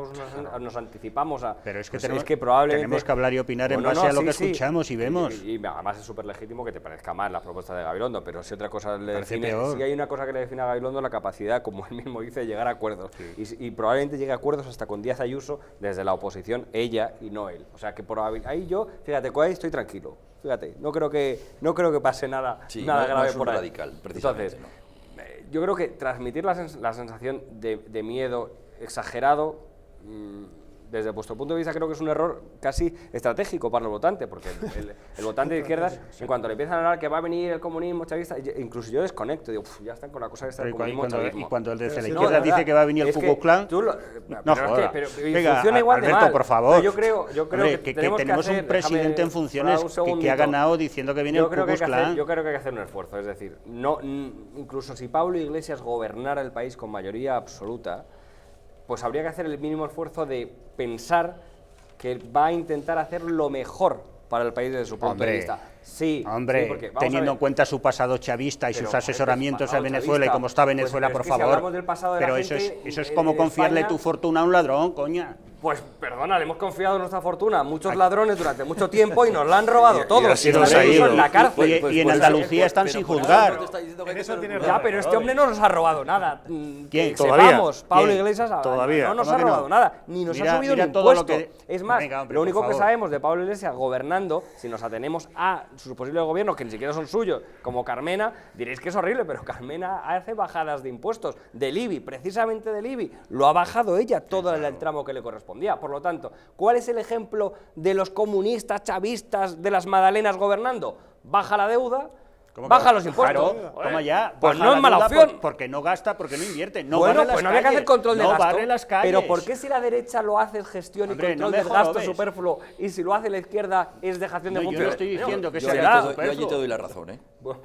nos anticipamos a. Pero es que, pues probablemente tenemos que hablar y opinar en base a lo que escuchamos y vemos. Y además es súper legítimo que te parezca mal la propuesta de Gabilondo, pero si otra cosa le define, si hay una cosa que le define a Gabilondo, la capacidad, como él mismo dice, de llegar a acuerdos. Y probablemente llegue a acuerdos hasta con Díaz Ayuso desde la oposición, ella y no él. O sea que ahí yo, fíjate, con ahí estoy tranquilo. Fíjate, no creo que pase nada grave por ahí. Radical, precisamente. Entonces, yo creo que transmitir la sensación de miedo exagerado, desde vuestro punto de vista, creo que es un error casi estratégico para el votante, porque el votante de izquierdas, en cuanto le empiezan a hablar que va a venir el comunismo chavista, incluso yo desconecto, digo, ya están con la cosa esta del comunismo chavismo. Y cuando el desde la izquierda dice que va a venir el Ku Klux Klan, no jodas. Venga, funciona igual Alberto, de mal. Por favor. Yo creo que tenemos un presidente en funciones que ha ganado diciendo que viene el Ku Klux Klan. Yo creo que hay que hacer un esfuerzo, es decir, incluso si Pablo Iglesias gobernara el país con mayoría absoluta, pues habría que hacer el mínimo esfuerzo de pensar que va a intentar hacer lo mejor para el país desde su punto de vista. Sí, porque, teniendo en cuenta su pasado chavista y sus asesoramientos a Venezuela y cómo está Venezuela, por favor. Pero eso es como confiarle tu fortuna a un ladrón, coña. Pues perdona, le hemos confiado en nuestra fortuna a muchos ladrones durante mucho tiempo y nos la han robado todos. Y nos ha ido en la cárcel. Y en Andalucía están sin juzgar. Ya, pero este hombre no nos ha robado nada. ¿Quién? Sepamos, Pablo Iglesias Todavía. no nos ha robado nada, ni nos ha subido ni impuesto. Es más, lo único que sabemos de Pablo Iglesias gobernando, si nos atenemos a sus posibles gobiernos, que ni siquiera son suyos, como Carmena, diréis que es horrible, pero Carmena hace bajadas de impuestos del IBI, precisamente del IBI. Lo ha bajado ella todo el tramo que le corresponde. Por lo tanto, ¿cuál es el ejemplo de los comunistas chavistas de las Madalenas gobernando? Baja la deuda, baja los impuestos. Claro, toma ya. Pues no es mala opción. Porque no gasta, porque no invierte. Bueno, pues no había que hacer control de gasto. Barre las calles. Pero ¿por qué si la derecha lo hace es gestión y control del gasto superfluo y si lo hace la izquierda es dejación de funciones? Yo no estoy diciendo que sea superfluo. Yo allí te doy la razón, ¿eh?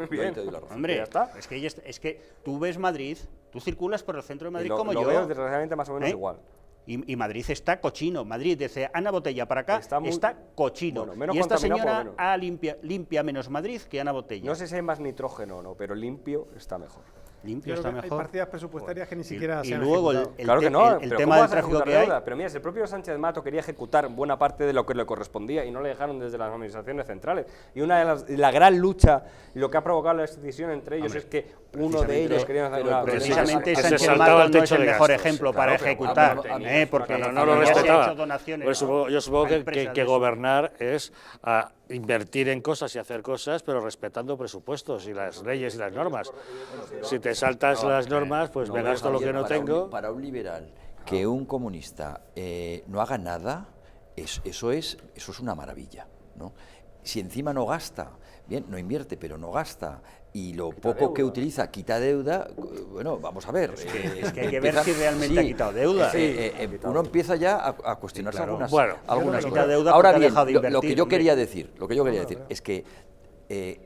Bien. Hombre, ya está. Es que tú ves Madrid, tú circulas por el centro de Madrid como yo. Lo veo desgraciadamente más o menos igual. Y Madrid está cochino. Madrid, desde Ana Botella para acá, está cochino. Bueno, y esta señora limpia menos Madrid que Ana Botella. No sé si hay más nitrógeno o no, pero limpio está mejor. Limpio está mejor. Hay partidas presupuestarias que ni siquiera se han luego ejecutado. el tema del tráfico que hay. Pero mira, si el propio Sánchez Mato quería ejecutar buena parte de lo que le correspondía y no le dejaron desde las administraciones centrales. Y la gran lucha, lo que ha provocado la decisión entre ellos es que uno de ellos quería hacer una... Precisamente Sánchez Mato no es el mejor ejemplo para ejecutar, porque no lo respetaba. Yo supongo que gobernar es invertir en cosas y hacer cosas, pero respetando presupuestos y las leyes y las normas. Si te saltas las normas, pues me gasto lo que no tengo. Para un liberal, que un comunista no haga nada, eso es una maravilla, ¿no? Si encima no gasta, bien, no invierte, pero no gasta, y lo poco que utiliza quita deuda, bueno, vamos a ver. Es que hay que ver si realmente ha quitado deuda. Uno empieza ya a cuestionarse algunas cosas. Ahora bien, lo que yo quería decir es que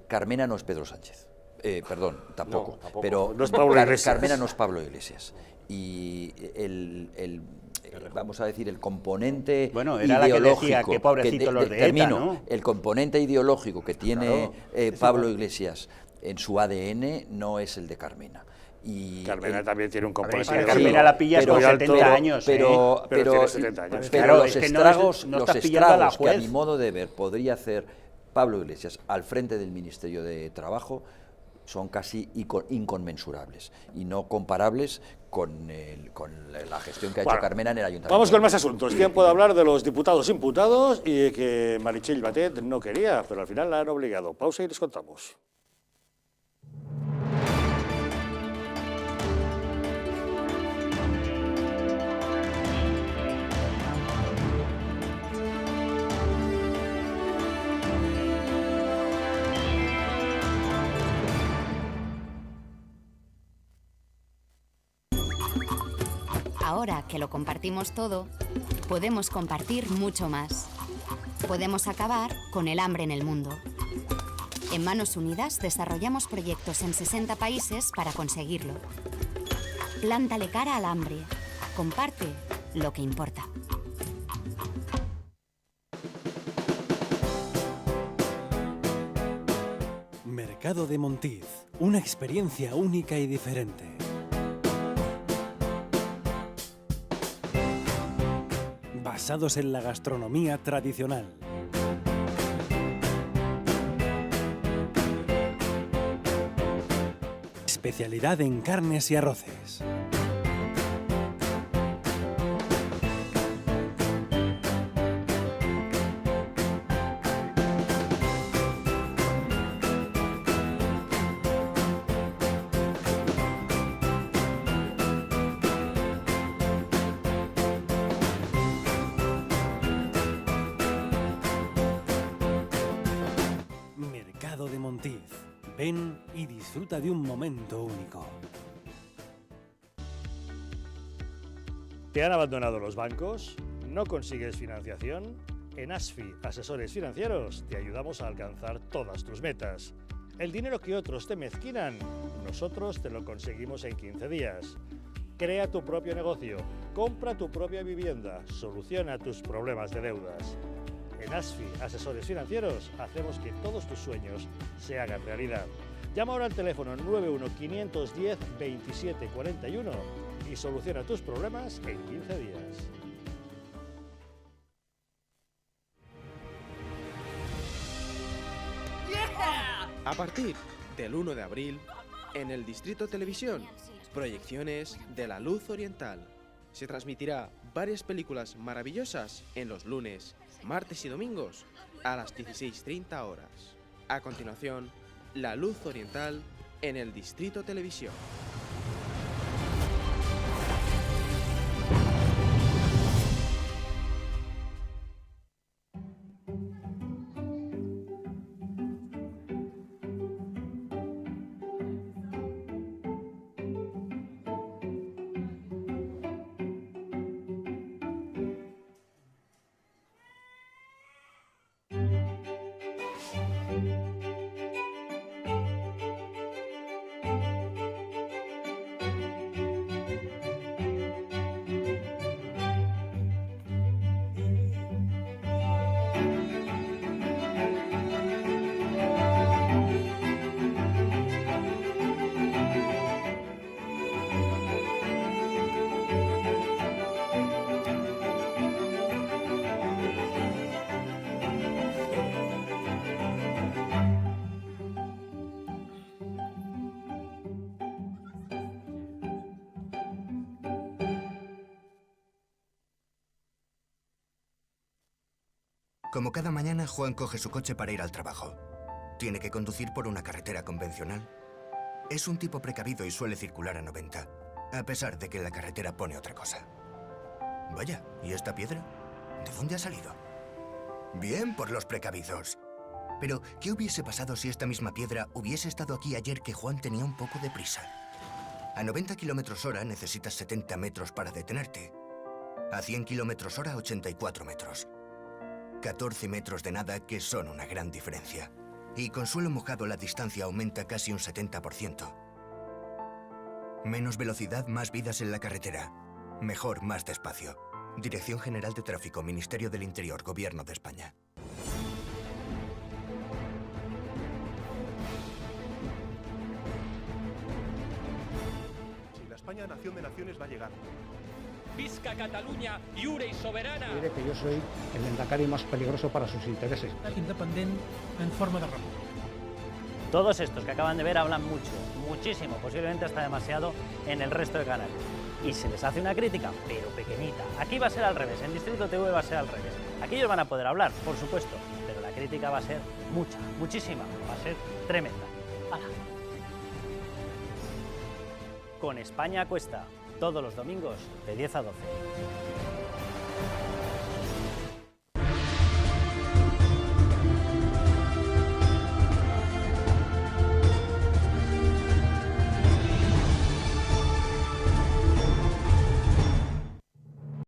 Carmena no es Pedro Sánchez. Perdón, tampoco. Pero no es Pablo Iglesias. Carmena no es Pablo Iglesias. Y vamos a decir, el componente era ideológico... la que decía que pobrecitos los de ETA, ¿no? El componente ideológico que tiene Pablo Iglesias en su ADN no es el de Carmena. Y Carmena también tiene un componente. Carmena la pillas con 70 años. Pero tiene 70 años. Pero los estragos que a mi modo de ver podría hacer Pablo Iglesias al frente del Ministerio de Trabajo son casi inconmensurables y no comparables con la gestión que ha hecho Carmena en el Ayuntamiento. Vamos con más asuntos. Tiempo de hablar de los diputados imputados y que Meritxell Batet no quería, pero al final la han obligado. Pausa y les contamos. Ahora que lo compartimos todo, podemos compartir mucho más. Podemos acabar con el hambre en el mundo. En Manos Unidas desarrollamos proyectos en 60 países para conseguirlo. Plántale cara al hambre. Comparte lo que importa. Mercado de Montiz, una experiencia única y diferente. Basados en la gastronomía tradicional. Especialidad en carnes y arroces. Mercado de Montiz. Ven y disfruta de un momento único. ¿Te han abandonado los bancos? ¿No consigues financiación? En ASFI, Asesores Financieros, te ayudamos a alcanzar todas tus metas. El dinero que otros te mezquinan, nosotros te lo conseguimos en 15 días. Crea tu propio negocio, compra tu propia vivienda, soluciona tus problemas de deudas. En ASFI, Asesores Financieros, hacemos que todos tus sueños se hagan realidad. Llama ahora al teléfono 91-510-2741 y soluciona tus problemas en 15 días. A partir del 1 de abril, en el Distrito Televisión, proyecciones de La Luz Oriental. Se transmitirá varias películas maravillosas en los lunes, martes y domingos a las 16:30 horas. A continuación, La Luz Oriental en el Distrito Televisión. Como cada mañana, Juan coge su coche para ir al trabajo. Tiene que conducir por una carretera convencional. Es un tipo precavido y suele circular a 90, a pesar de que la carretera pone otra cosa. Vaya, ¿y esta piedra? ¿De dónde ha salido? Bien por los precavidos. Pero, ¿qué hubiese pasado si esta misma piedra hubiese estado aquí ayer que Juan tenía un poco de prisa? A 90 km/h necesitas 70 metros para detenerte. A 100 km/h, 84 metros. 14 metros de nada que son una gran diferencia. Y con suelo mojado la distancia aumenta casi un 70%. Menos velocidad, más vidas en la carretera. Mejor, más despacio. Dirección General de Tráfico, Ministerio del Interior, Gobierno de España. Si la España nación de naciones va a llegar. Visca Catalunya, lliure i soberana. Diré que yo soy el Endacari más peligroso para sus intereses. Independent en forma de república. Todos estos que acaban de ver hablan mucho, muchísimo, posiblemente hasta demasiado en el resto de canales. Y se les hace una crítica, pero pequeñita. Aquí va a ser al revés, en Distrito TV va a ser al revés. Aquí ellos van a poder hablar, por supuesto, pero la crítica va a ser mucha, muchísima, va a ser tremenda. ¡Hala! Con España a Cuesta, todos los domingos de 10 a 12.